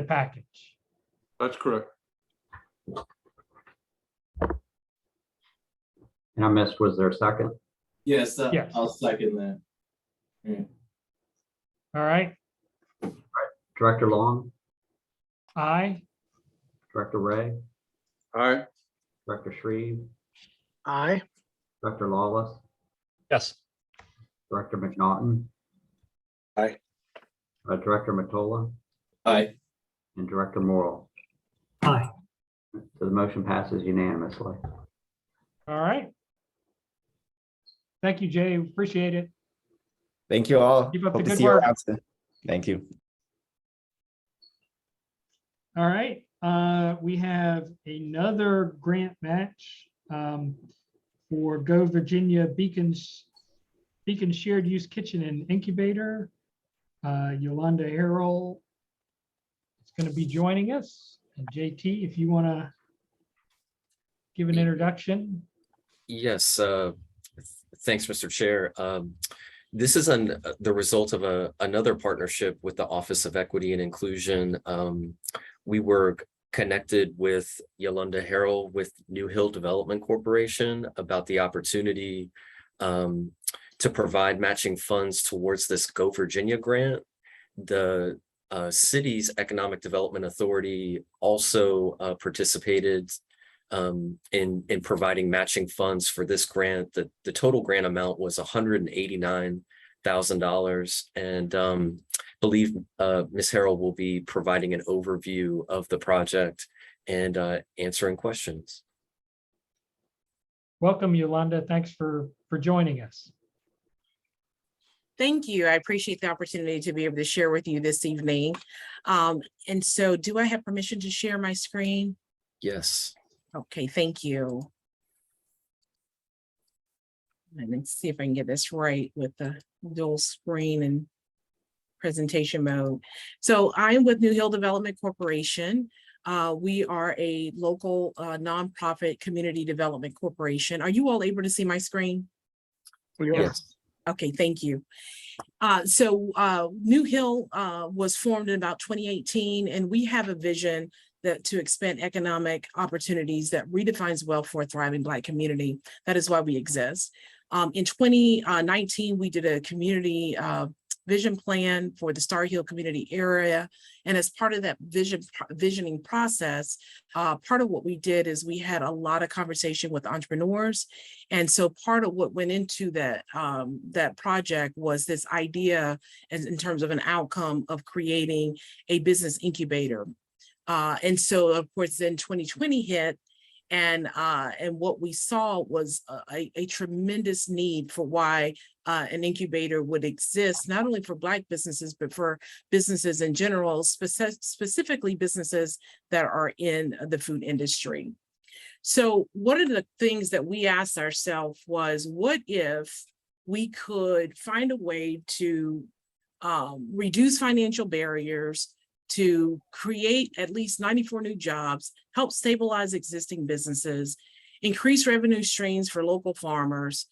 package. That's correct. And I missed, was there a second? Yes, Yes. I'll second that. Yeah. All right. Director Long, Aye. Director Ray, Aye. Director Shreve, Aye. Director Lawless, Yes. Director McNaughton. Aye. Director Matola, Aye. and Director Morrell. Aye. So the motion passes unanimously. All right. Thank you, Jay. Appreciate it. Thank you all. Keep up the Hope to good see you work. around soon. Thank you. All right. we have another grant match for Go Virginia Beacon Shared Use Kitchen and Incubator. Yolanda Harrell is going to be joining us. And JT, if you want to give an introduction. Yes, thanks, Mr. Chair. This is the result of another partnership with the Office of Equity and Inclusion. We were connected with Yolanda Harrell with New Hill Development Corporation about the opportunity to provide matching funds towards this Go Virginia grant. The city's Economic Development Authority also participated in providing matching funds for this grant. The total grant amount was $189,000, and believe Ms. Harrell will be providing an overview of the project and answering questions. Welcome, Yolanda. Thanks for joining us. Thank you. I appreciate the opportunity to be able to share with you this evening. And so do I have permission to share my screen? Yes. Okay, thank you. And let's see if I can get this right with the dual screen and presentation mode. So I'm with New Hill Development Corporation. We are a local nonprofit community development corporation. Are you all able to see my screen? Yes. Okay, thank you. New Hill was formed in about 2018, and we have a vision to expand economic opportunities that redefines wealth for a thriving Black community. That is why we exist. In 2019, we did a community vision plan for the Star Hill community area. And as part of that visioning process, part of what we did is we had a lot of conversation with entrepreneurs. And so part of what went into that, that project was this idea in terms of an outcome of creating a business incubator. And so, of course, then 2020 hit, and what we saw was a tremendous need for why an incubator would exist, not only for Black businesses, but for businesses in general, specifically businesses that are in the food industry. So one of the things that we asked ourselves was, what if we could find a way to reduce financial barriers, to create at least 94 new jobs, help stabilize existing businesses, increase revenue streams for local farmers,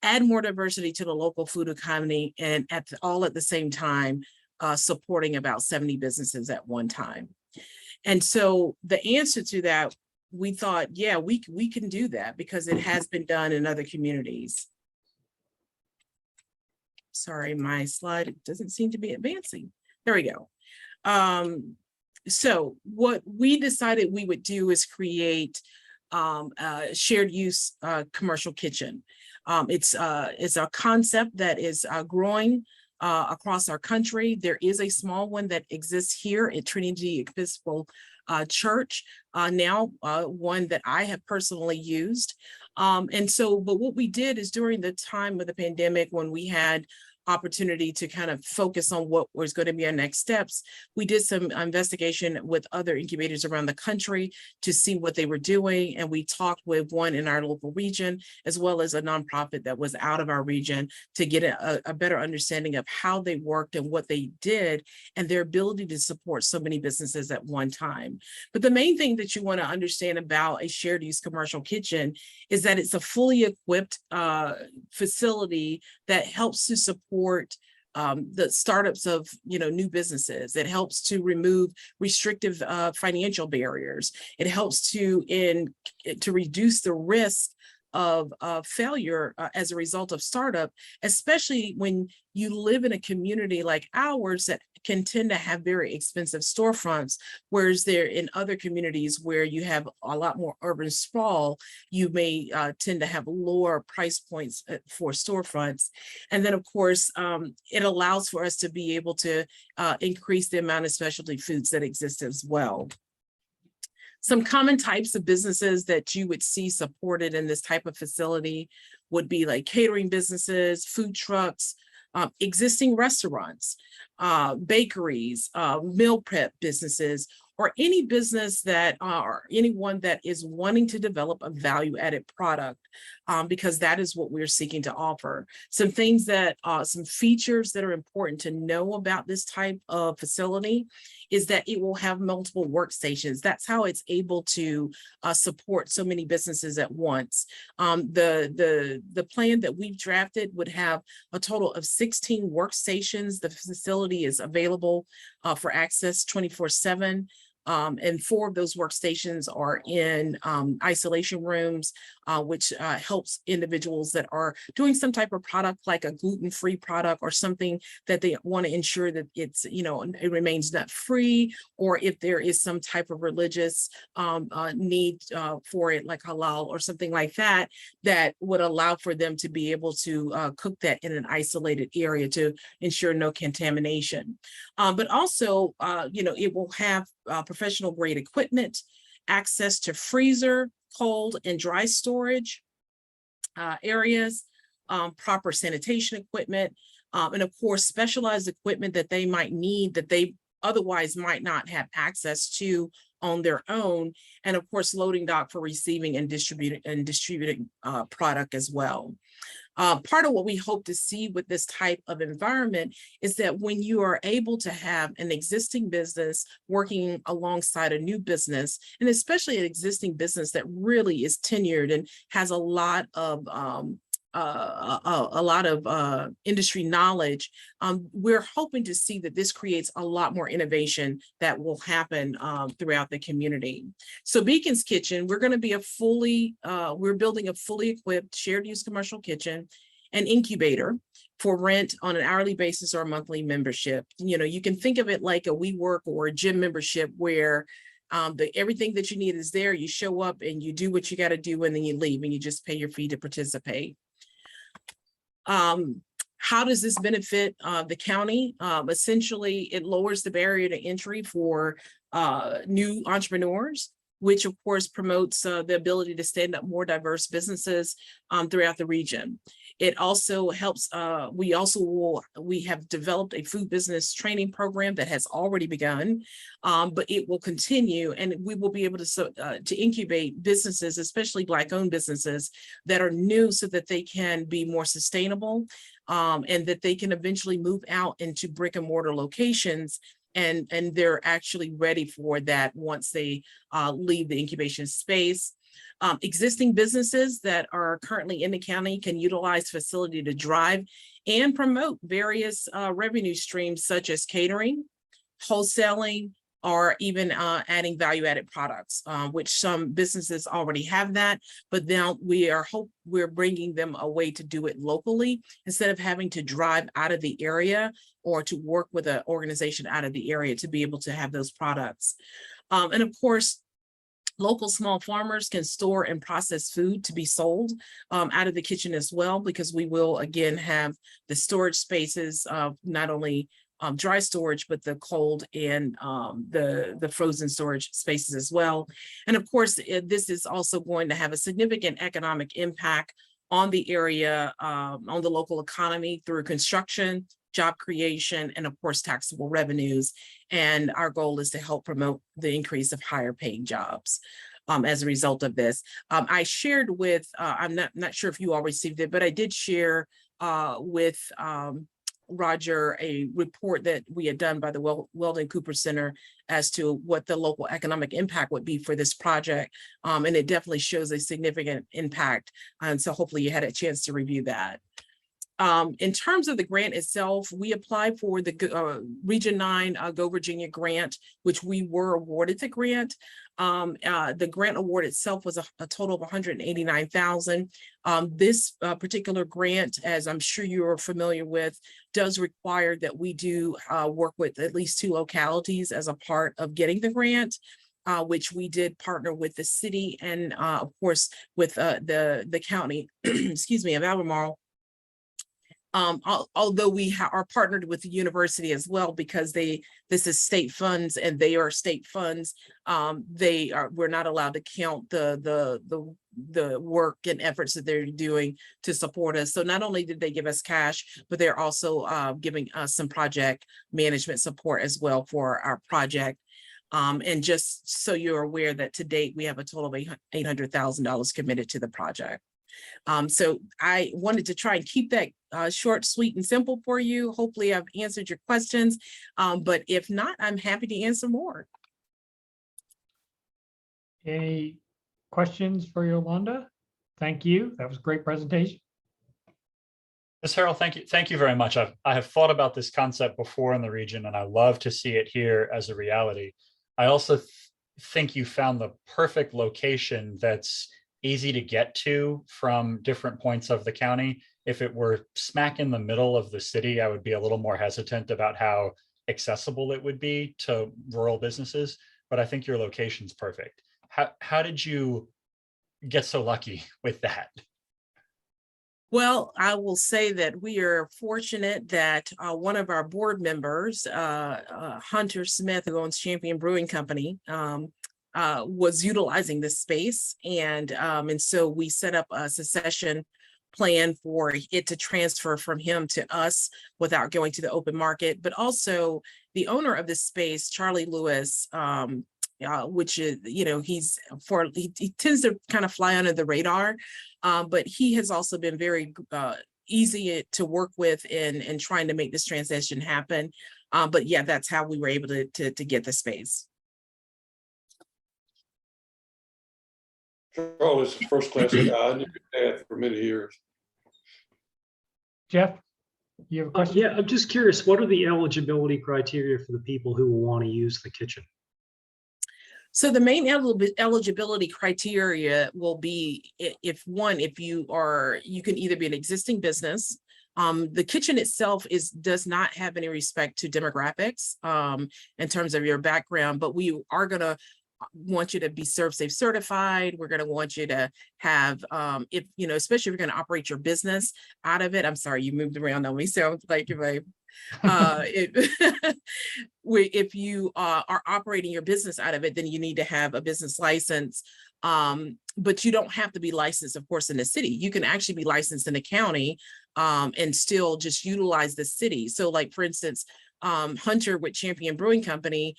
add more diversity to the local food economy, and all at the same time, supporting about 70 businesses at one time. And so the answer to that, we thought, yeah, we can do that because it has been done in other communities. Sorry, my slide doesn't seem to be advancing. There we go. So what we decided we would do is create a shared use commercial kitchen. It's a concept that is growing across our country. There is a small one that exists here at Trinity Episcopal Church, now one that I have personally used. But what we did is during the time of the pandemic, when we had opportunity to kind of focus on what was going to be our next steps, we did some investigation with other incubators around the country to see what they were doing. And we talked with one in our local region, as well as a nonprofit that was out of our region, to get a better understanding of how they worked and what they did and their ability to support so many businesses at one time. But the main thing that you want to understand about a shared use commercial kitchen is that it's a fully equipped facility that helps to support the startups of new businesses. It helps to remove restrictive financial barriers. It helps to reduce the risk of failure as a result of startup, especially when you live in a community like ours that can tend to have very expensive storefronts, whereas there in other communities where you have a lot more urban sprawl, you may tend to have lower price points for storefronts. And then of course, it allows for us to be able to increase the amount of specialty foods that exist as well. Some common types of businesses that you would see supported in this type of facility would be like catering businesses, food trucks, existing restaurants, bakeries, meal prep businesses, or any business that or anyone that is wanting to develop a value-added product, because that is what we're seeking to offer. Some things that some features that are important to know about this type of facility is that it will have multiple workstations. That's how it's able to support so many businesses at once. The plan that we've drafted would have a total of 16 workstations. The facility is available for access 24/7. And 4 of those workstations are in isolation rooms, which helps individuals that are doing some type of product like a gluten-free product or something that they want to ensure that it's, it remains nut-free, or if there is some type of religious need for it, like halal or something like that, that would allow for them to be able to cook that in an isolated area to ensure no contamination. But also, it will have professional grade equipment, access to freezer, cold and dry storage areas, proper sanitation equipment, and of course, specialized equipment that they might need that they otherwise might not have access to on their own. And of course, loading dock for receiving and distributing product as well. Part of what we hope to see with this type of environment is that when you are able to have an existing business working alongside a new business, and especially an existing business that really is tenured and has a lot of industry knowledge, we're hoping to see that this creates a lot more innovation that will happen throughout the community. So Beacon's Kitchen, we're going to be we're building a fully equipped shared use commercial kitchen and incubator for rent on an hourly basis or a monthly membership. You can think of it like a WeWork or a gym membership where everything that you need is there. You show up and you do what you got to do, and then you leave and you just pay your fee to participate. How does this benefit the county? Essentially, it lowers the barrier to entry for new entrepreneurs, which of course promotes the ability to stand up more diverse businesses throughout the region. It also helps, we have developed a food business training program that has already begun, but it will continue, and we will be able to incubate businesses, especially Black-owned businesses that are new, so that they can be more sustainable and that they can eventually move out into brick and mortar locations. And they're actually ready for that once they leave the incubation space. Existing businesses that are currently in the county can utilize facility to drive and promote various revenue streams such as catering, wholesaling, or even adding value-added products, which some businesses already have that, but now we're bringing them a way to do it locally instead of having to drive out of the area or to work with an organization out of the area to be able to have those products. And of course, local small farmers can store and process food to be sold out of the kitchen as well, because we will again have the storage spaces of not only dry storage, but the cold and the frozen storage spaces as well. And of course, this is also going to have a significant economic impact on the area, on the local economy through construction, job creation, and of course, taxable revenues. And our goal is to help promote the increase of higher paying jobs as a result of this. I shared with, I'm not sure if you all received it, but I did share with Roger a report that we had done by the Weldon Cooper Center as to what the local economic impact would be for this project. And it definitely shows a significant impact. And so hopefully you had a chance to review that. In terms of the grant itself, we applied for the Region 9 Go Virginia grant, which we were awarded the grant. The grant award itself was a total of $189,000. This particular grant, as I'm sure you're familiar with, does require that we do work with at least 2 localities as a part of getting the grant. Which we did partner with the city and of course with the county, excuse me, of Albemarle. Although we are partnered with the university as well, because this is state funds and they are state funds, we're not allowed to count the work and efforts that they're doing to support us. So not only did they give us cash, but they're also giving us some project management support as well for our project. And just so you're aware that to date, we have a total of $800,000 committed to the project. So I wanted to try and keep that short, sweet, and simple for you. Hopefully I've answered your questions, but if not, I'm happy to answer more. Any questions for Yolanda? Thank you. That was a great presentation. Ms. Harrell, thank you. Thank you very much. I have thought about this concept before in the region, and I love to see it here as a reality. I also think you found the perfect location that's easy to get to from different points of the county. If it were smack in the middle of the city, I would be a little more hesitant about how accessible it would be to rural businesses, but I think your location's perfect. How did you get so lucky with that? Well, I will say that we are fortunate that one of our board members, Hunter Smith, who owns Champion Brewing Company, was utilizing this space. And so we set up a succession plan for it to transfer from him to us without going to the open market. But also the owner of this space, Charlie Lewis, which is, you know, he tends to kind of fly under the radar, but he has also been very easy to work with in trying to make this transition happen. But yeah, that's how we were able to get the space. Charles is a first-class guy. I knew your dad for many years. Jeff, you have a question? Yeah, I'm just curious, what are the eligibility criteria for the people who will want to use the kitchen? So the main eligibility criteria will be if you can either be an existing business. The kitchen itself does not have any respect to demographics in terms of your background, but we are going to want you to be ServSafe certified. We're going to want you to have, if you know, especially if you're going to operate your business out of it. I'm sorry, you moved around on me. So like if you are operating your business out of it, then you need to have a business license. But you don't have to be licensed, of course, in the city. You can actually be licensed in the county and still just utilize the city. So like, for instance, Hunter with Champion Brewing Company,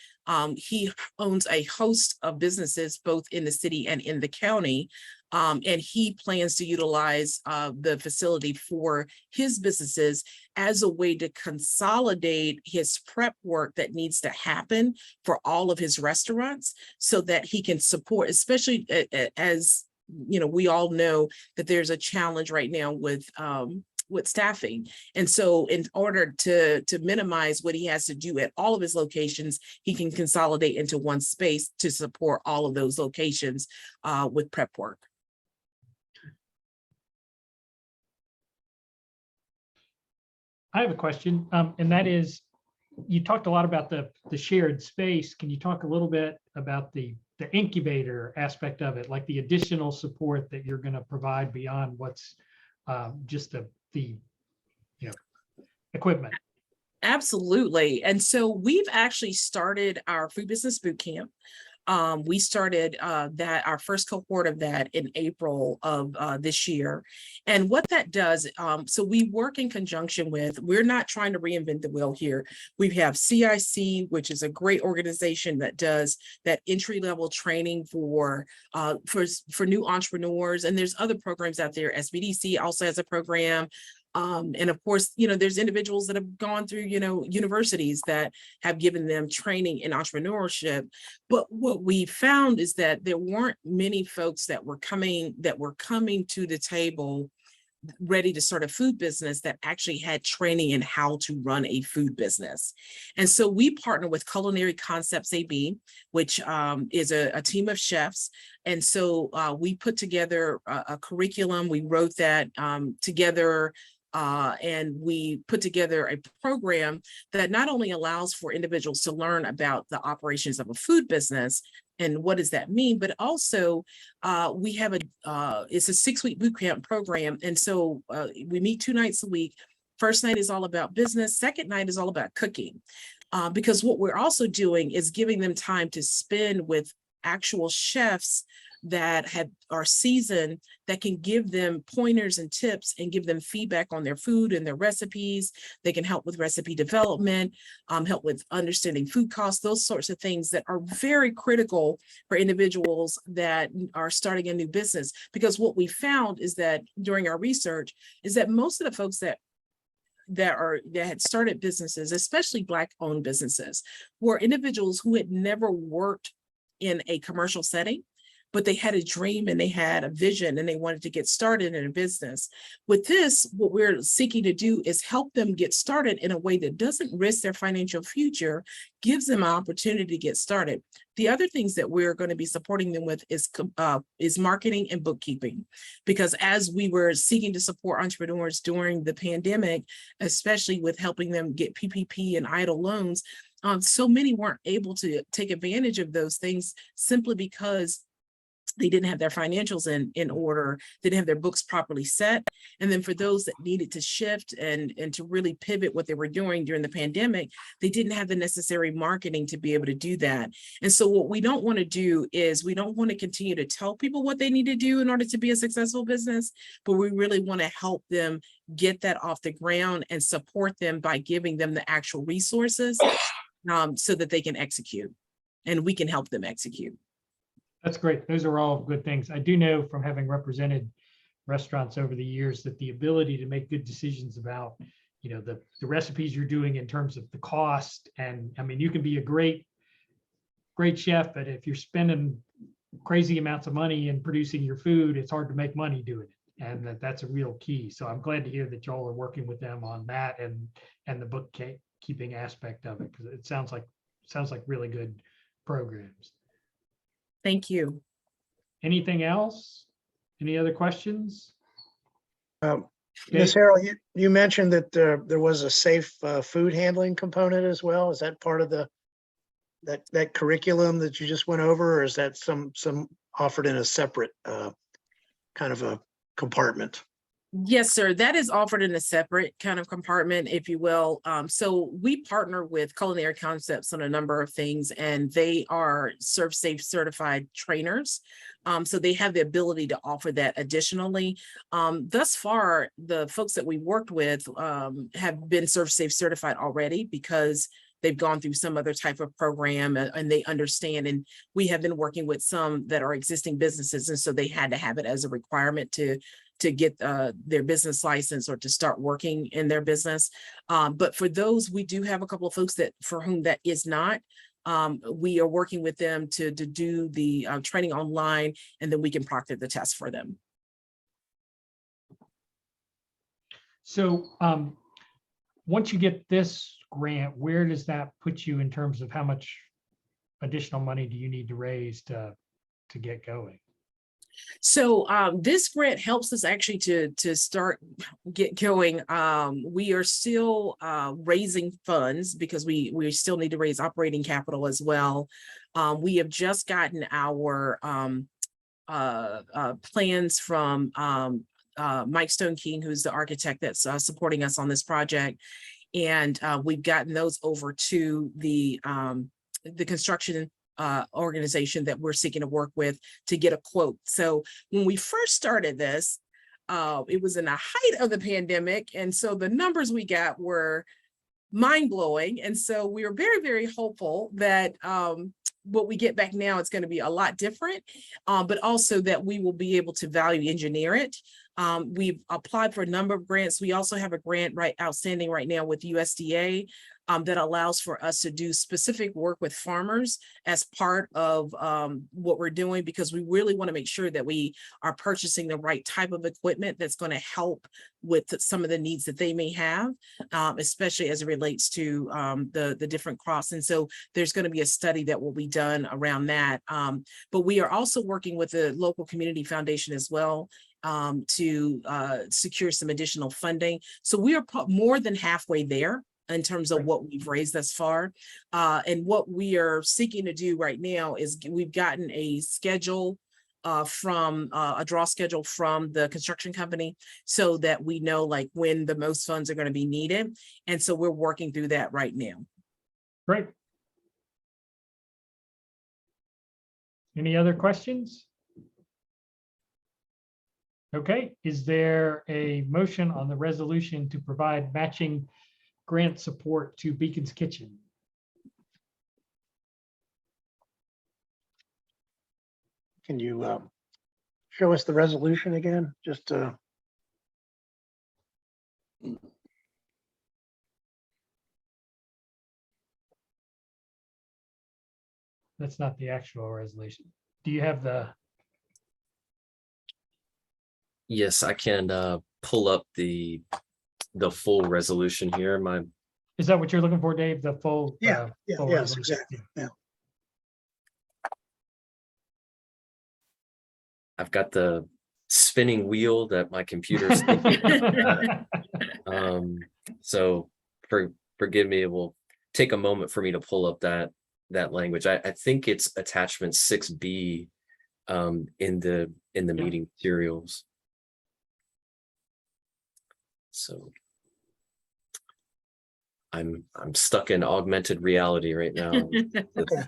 he owns a host of businesses both in the city and in the county. And he plans to utilize the facility for his businesses as a way to consolidate his prep work that needs to happen for all of his restaurants so that he can support, especially as, you know, we all know that there's a challenge right now with staffing. And so in order to minimize what he has to do at all of his locations, he can consolidate into one space to support all of those locations with prep work. I have a question, and that is, you talked a lot about the shared space. Can you talk a little bit about the incubator aspect of it, like the additional support that you're going to provide beyond what's just the equipment? Absolutely. And so we've actually started our food business boot camp. We started our first cohort of that in April of this year. And what that does, so we work in conjunction with, we're not trying to reinvent the wheel here. We have CIC, which is a great organization that does that entry-level training for new entrepreneurs. And there's other programs out there. SBDC also has a program. And of course, you know, there's individuals that have gone through, you know, universities that have given them training in entrepreneurship. But what we found is that there weren't many folks that were coming to the table ready to start a food business that actually had training in how to run a food business. And so we partner with Culinary Concepts AB, which is a team of chefs. And so we put together a curriculum. We wrote that together. And we put together a program that not only allows for individuals to learn about the operations of a food business and what does that mean, but also we have it's a 6-week boot camp program. And so we meet 2 nights a week. First night is all about business. Second night is all about cooking. Because what we're also doing is giving them time to spend with actual chefs that are seasoned that can give them pointers and tips and give them feedback on their food and their recipes. They can help with recipe development, help with understanding food costs, those sorts of things that are very critical for individuals that are starting a new business. Because what we found is that during our research is that most of the folks that had started businesses, especially Black-owned businesses, were individuals who had never worked in a commercial setting, but they had a dream and they had a vision and they wanted to get started in a business. With this, what we're seeking to do is help them get started in a way that doesn't risk their financial future, gives them an opportunity to get started. The other things that we're going to be supporting them with is marketing and bookkeeping, because as we were seeking to support entrepreneurs during the pandemic, especially with helping them get PPP and EIDL loans, so many weren't able to take advantage of those things simply because they didn't have their financials in order, didn't have their books properly set. And then for those that needed to shift and to really pivot what they were doing during the pandemic, they didn't have the necessary marketing to be able to do that. And so what we don't want to do is we don't want to continue to tell people what they need to do in order to be a successful business, but we really want to help them get that off the ground and support them by giving them the actual resources so that they can execute and we can help them execute. That's great. Those are all good things. I do know from having represented restaurants over the years that the ability to make good decisions about, the recipes you're doing in terms of the cost. And I mean, you can be a great chef, but if you're spending crazy amounts of money in producing your food, it's hard to make money doing it. And that's a real key. So I'm glad to hear that y'all are working with them on that and the bookkeeping aspect of it, because it sounds like really good programs. Thank you. Anything else? Any other questions? Ms. Harrell, you mentioned that there was a safe food handling component as well. Is that part of that curriculum that you just went over, or is that some offered in a separate kind of a compartment? Yes, sir. That is offered in a separate kind of compartment, if you will. So we partner with Culinary Concepts on a number of things, and they are ServSafe certified trainers. So they have the ability to offer that additionally. Thus far, the folks that we worked with have been ServSafe certified already because they've gone through some other type of program and they understand. And we have been working with some that are existing businesses. And so they had to have it as a requirement to get their business license or to start working in their business. But for those, we do have a couple of folks for whom that is not. We are working with them to do the training online, and then we can proctor the test for them. So once you get this grant, where does that put you in terms of how much additional money do you need to raise to get going? So this grant helps us actually to get going. We are still raising funds because we still need to raise operating capital as well. We have just gotten our plans from Mike Stone King, who's the architect that's supporting us on this project. And we've gotten those over to the construction organization that we're seeking to work with to get a quote. So when we first started this, it was in the height of the pandemic. And so the numbers we got were mind-blowing. And so we were very, very hopeful that what we get back now is going to be a lot different, but also that we will be able to value engineer it. We've applied for a number of grants. We also have a grant outstanding right now with USDA that allows for us to do specific work with farmers as part of what we're doing, because we really want to make sure that we are purchasing the right type of equipment that's going to help with some of the needs that they may have, especially as it relates to the different crops. And so there's going to be a study that will be done around that. But we are also working with the local community foundation as well to secure some additional funding. So we are more than halfway there in terms of what we've raised thus far. And what we are seeking to do right now is we've gotten a schedule from a draw schedule from the construction company so that we know like when the most funds are going to be needed. And so we're working through that right now. Great. Any other questions? Okay, is there a motion on the resolution to provide matching grant support to Beacon's Kitchen? Can you show us the resolution again? Just That's not the actual resolution. Do you have the, Yes, I can pull up the full resolution here. is that what you're looking for, Dave? The full? yeah, full yes, resolution? exactly. Yeah. I've got the spinning wheel that my computer's so forgive me, it will take a moment for me to pull up that language. I think it's attachment 6B in the meeting materials. So I'm stuck in augmented reality right now. Okay.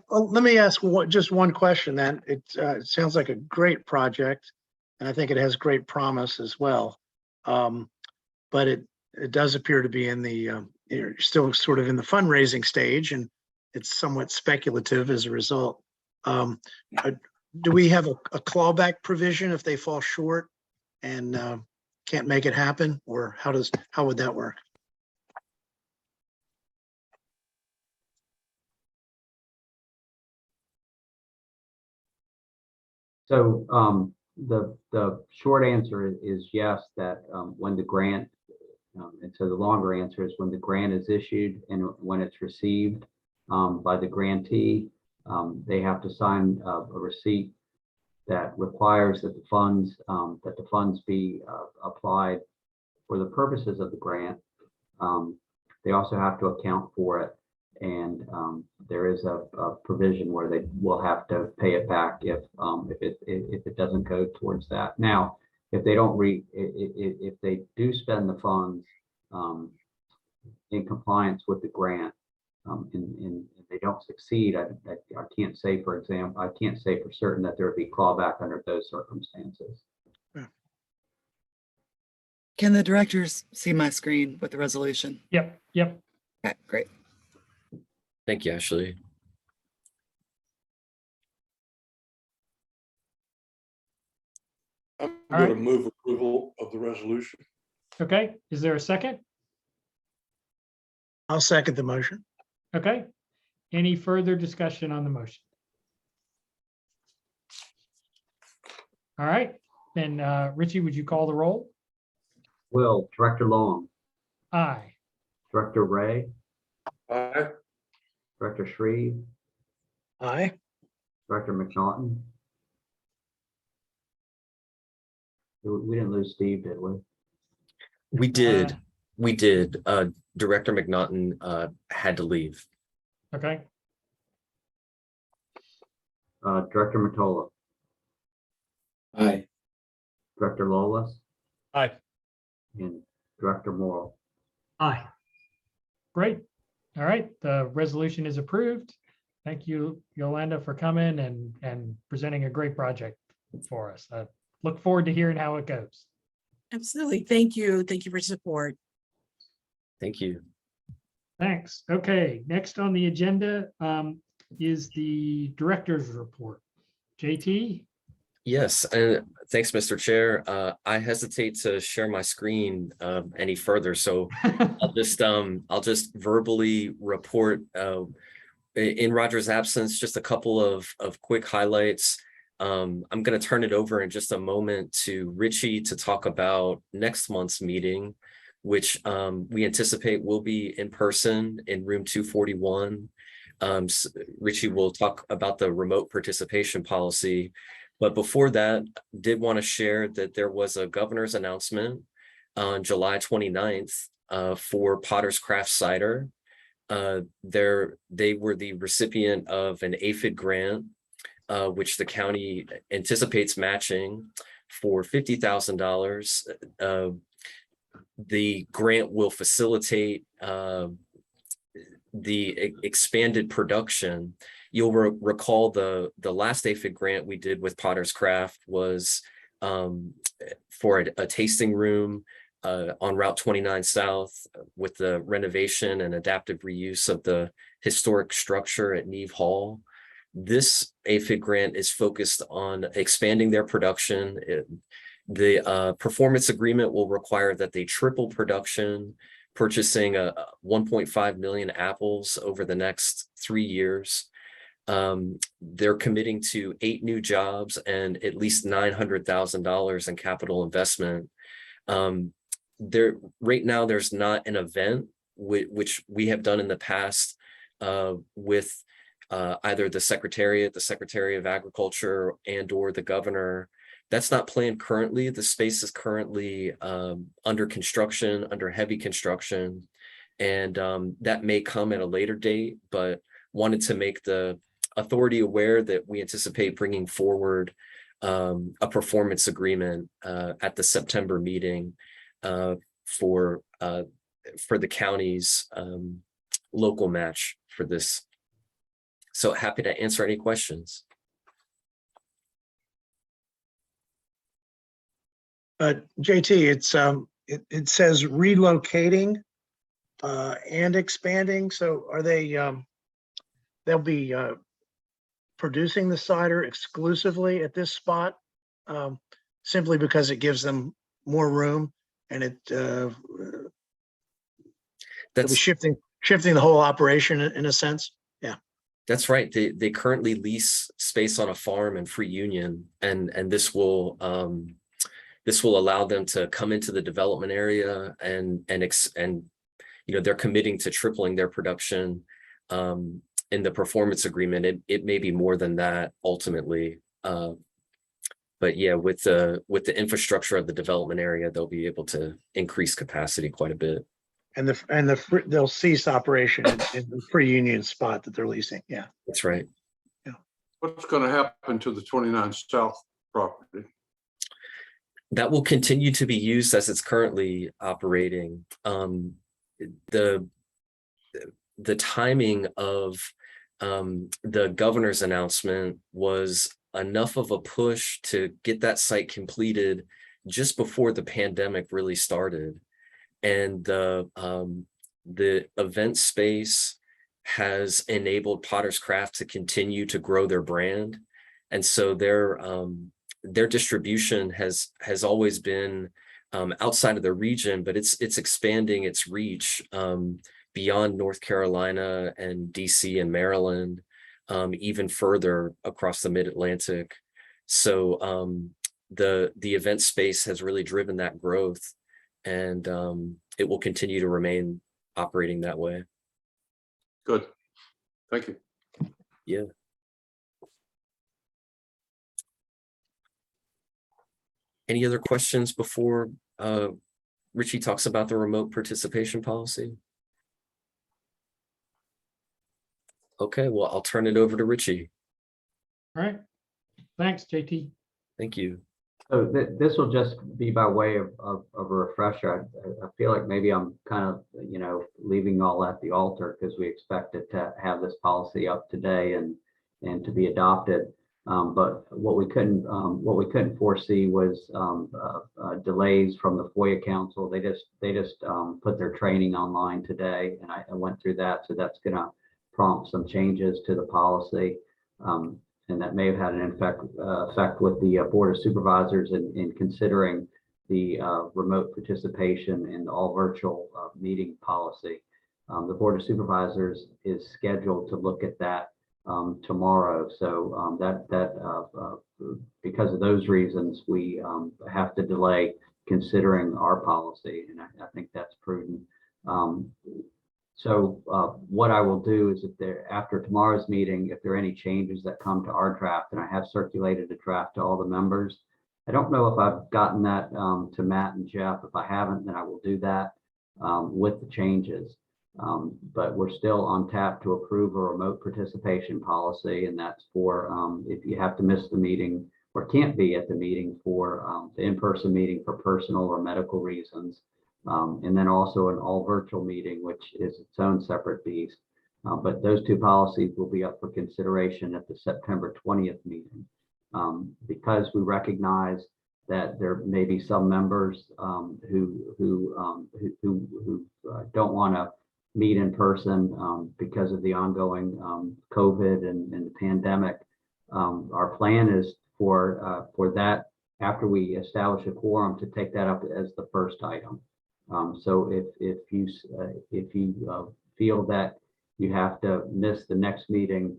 Let me ask just one question then. It sounds like a great project, and I think it has great promise as well. But it does appear to be in the you're still sort of in the fundraising stage, and it's somewhat speculative as a result. Do we have a clawback provision if they fall short and can't make it happen, or how would that work? So the short answer is yes, that when the grant, and so the longer answer is when the grant is issued and when it's received by the grantee, they have to sign a receipt that requires that the funds be applied for the purposes of the grant. They also have to account for it, and there is a provision where they will have to pay it back if it doesn't go towards that. Now, if they don't if they do spend the funds in compliance with the grant, and they don't succeed, I can't say, for example, I can't say for certain that there would be clawback under those circumstances. Can the directors see my screen with the resolution? Yep. Okay, great. Thank you, Ashley. I'm All going to right. move approval of the resolution. Okay, is there a second? I'll second the motion. Okay, any further discussion on the motion? All right, then Richie, would you call the roll? Will, Director Long, Aye. Director Ray, Aye. Director Shreve, Aye. Director McNaughton. We didn't lose Steve, did we? We did. Director McNaughton had to leave. Okay, Director Matola, Aye. Director Lawless, Aye. and Director Morrell. Aye. great. All right, the resolution is approved. Thank you, Yolanda, for coming and presenting a great project for us. I look forward to hearing how it goes. Absolutely. Thank you. Thank you for your support. Thank you. Thanks. Okay, next on the agenda is the director's report. JT? Yes, and thanks, Mr. Chair. I hesitate to share my screen any further, so I'll just verbally report in Roger's absence, just a couple of quick highlights. I'm going to turn it over in just a moment to Richie to talk about next month's meeting, which we anticipate will be in person in room 241. Richie will talk about the remote participation policy. But before that, did want to share that there was a governor's announcement on July 29th for Potter's Craft Cider. They were the recipient of an APHID grant, which the county anticipates matching for $50,000. The grant will facilitate the expanded production. You'll recall the last APHID grant we did with Potter's Craft was for a tasting room on Route 29 South with the renovation and adaptive reuse of the historic structure at Neve Hall. This AFID grant is focused on expanding their production. The performance agreement will require that they triple production, purchasing 1.5 million apples over the next 3 years. They're committing to 8 new jobs and at least $900,000 in capital investment. Right now, there's not an event which we have done in the past with either the Secretary of Agriculture, and or the governor. That's not planned currently. The space is currently under construction, under heavy construction, and that may come at a later date, but wanted to make the authority aware that we anticipate bringing forward a performance agreement at the September meeting for the county's local match for this. So happy to answer any questions. JT, it says relocating and expanding. So are they, they'll be producing the cider exclusively at this spot simply because it gives them more room, and it'll be shifting the whole operation in a sense. Yeah. That's right. They currently lease space on a farm in Free Union, and this will allow them to come into the development area and you know, they're committing to tripling their production in the performance agreement. It may be more than that ultimately, but yeah, with the infrastructure of the development area, they'll be able to increase capacity quite a bit. And they'll cease operation in the Free Union spot that they're leasing. Yeah, that's right. Yeah. What's going to happen to the 29 South property? That will continue to be used as it's currently operating. The timing of the governor's announcement was enough of a push to get that site completed just before the pandemic really started. And the event space has enabled Potter's Craft to continue to grow their brand. And so their distribution has always been outside of the region, but it's expanding its reach beyond North Carolina and DC and Maryland, even further across the Mid-Atlantic. So the event space has really driven that growth, and it will continue to remain operating that way. Good. Thank you. Yeah. Any other questions before Richie talks about the remote participation policy? Okay, well, I'll turn it over to Richie. All right. Thanks, JT. Thank you. So this will just be by way of a refresher. I feel like maybe I'm kind of, you know, leaving all at the altar because we expected to have this policy up today and to be adopted. But what we couldn't foresee was delays from the FOIA Council. They just put their training online today, and I went through that. So that's going to prompt some changes to the policy. And that may have had an effect with the Board of Supervisors in considering the remote participation in the all virtual meeting policy. The Board of Supervisors is scheduled to look at that tomorrow. So because of those reasons, we have to delay considering our policy, and I think that's prudent. So what I will do is after tomorrow's meeting, if there are any changes that come to our draft, and I have circulated a draft to all the members. I don't know if I've gotten that to Matt and Jeff. If I haven't, then I will do that with the changes. But we're still on tap to approve a remote participation policy, and that's for if you have to miss the meeting or can't be at the meeting for the in-person meeting for personal or medical reasons. And then also an all virtual meeting, which is its own separate beast. But those two policies will be up for consideration at the September 20th meeting. Because we recognize that there may be some members who don't want to meet in person because of the ongoing COVID and the pandemic. Our plan is for that, after we establish a quorum, to take that up as the first item. So if you feel that you have to miss the next meeting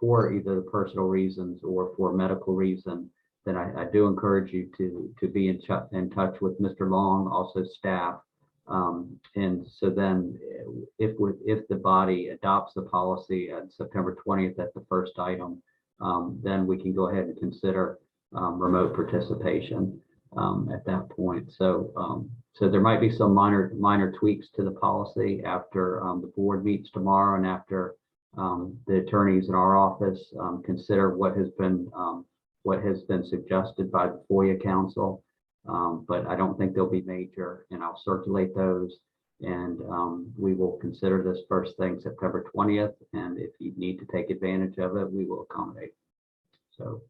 for either personal reasons or for medical reason, then I do encourage you to be in touch with Mr. Long, also staff. And so then if the body adopts the policy on September 20th at the first item, then we can go ahead and consider remote participation at that point. So so there might be some minor tweaks to the policy after the board meets tomorrow, and after the attorneys in our office consider what has been suggested by the FOIA council. But I don't think they'll be major, and I'll circulate those, and we will consider this first thing September 20th. And if you need to take advantage of it, we will accommodate. So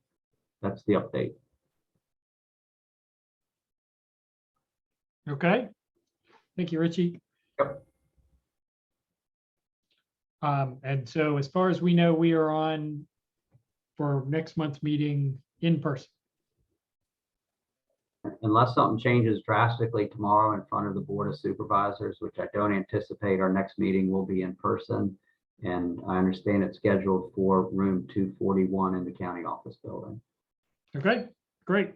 that's the update. Okay. Thank you, Richie. Yep. And so as far as we know, we are on for next month's meeting in person. Unless something changes drastically tomorrow in front of the Board of Supervisors, which I don't anticipate, our next meeting will be in person. And I understand it's scheduled for room 241 in the county office building. Okay, great.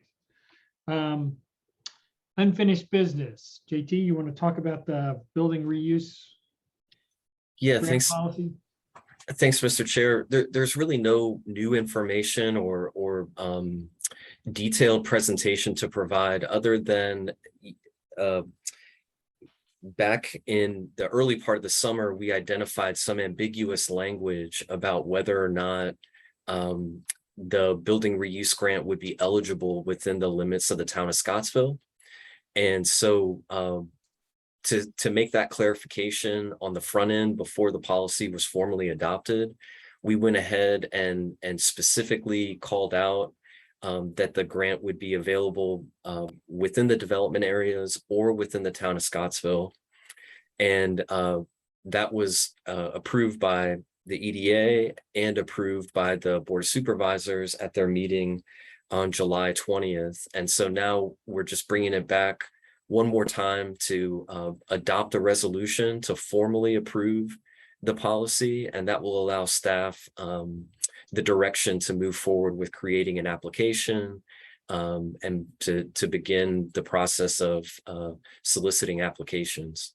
Unfinished business. JT, you want to talk about the building reuse? Yeah, grant thanks. Policy? Thanks, Mr. Chair. There's really no new information or detailed presentation to provide, other than back in the early part of the summer, we identified some ambiguous language about whether or not the building reuse grant would be eligible within the limits of the town of Scottsville. And so to make that clarification on the front end before the policy was formally adopted, we went ahead and specifically called out that the grant would be available within the development areas or within the town of Scottsville. And that was approved by the EDA and approved by the Board of Supervisors at their meeting on July 20th. And so now we're just bringing it back one more time to adopt a resolution to formally approve the policy, and that will allow staff the direction to move forward with creating an application and to begin the process of soliciting applications.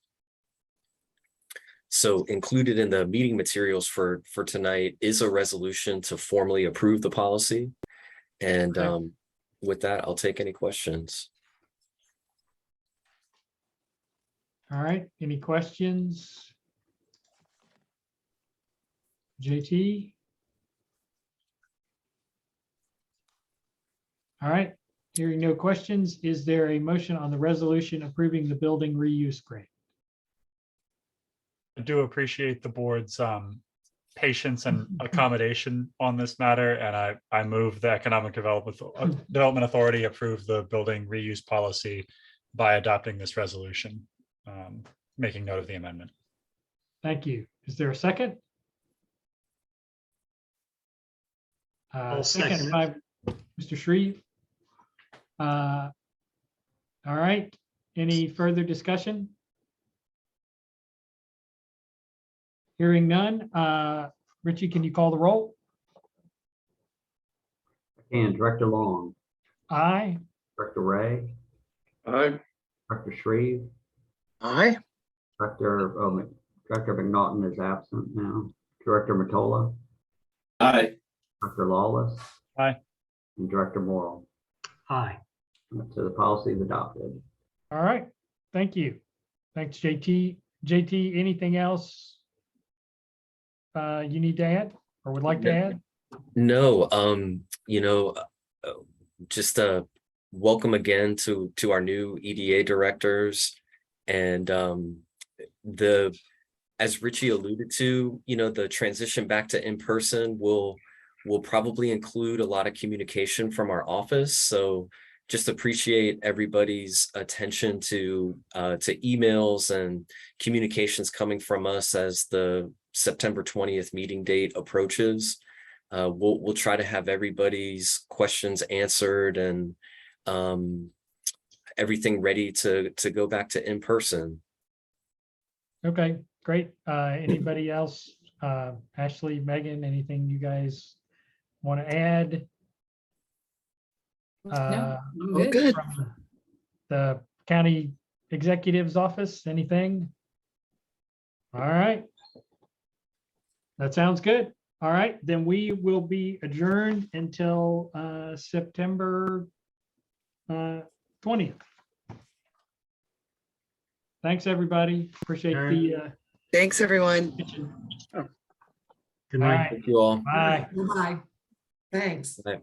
So included in the meeting materials for tonight is a resolution to formally approve the policy. And with that, I'll take any questions. All right, any questions? JT? All right, hearing no questions, is there a motion on the resolution approving the building reuse grant? I do appreciate the board's patience and accommodation on this matter, and I move the Economic Development Authority approve the building reuse policy by adopting this resolution, making note of the amendment. Thank you. Is there a second? I'll Second second by Mr. Shreve. All right, any further discussion? Hearing none. Richie, can you call the roll? And Director Long, Aye. Director Ray, Aye. Director Shreve, Aye. Director McNaughton is absent now. Director Matola, Aye. Director Lawless. Aye. And Director Morrell. Aye. So the policy is adopted. All right, thank you. Thanks, JT. JT, anything else you need to add or would like to add? No, just welcome again to our new EDA directors. And as Richie alluded to, the transition back to in-person will probably include a lot of communication from our office. So just appreciate everybody's attention to emails and communications coming from us as the September 20th meeting date approaches. We'll try to have everybody's questions answered and everything ready to go back to in person. Okay, great. Anybody else? Ashley, Megan, anything you guys want to add? We're good. From the county executive's office, anything? All right. That sounds good. All right, then we will be adjourned until September 20th. Thanks, everybody. Appreciate the Thanks, everyone. Good all night. right. Thank you all. Bye. Bye. Thanks. Bye.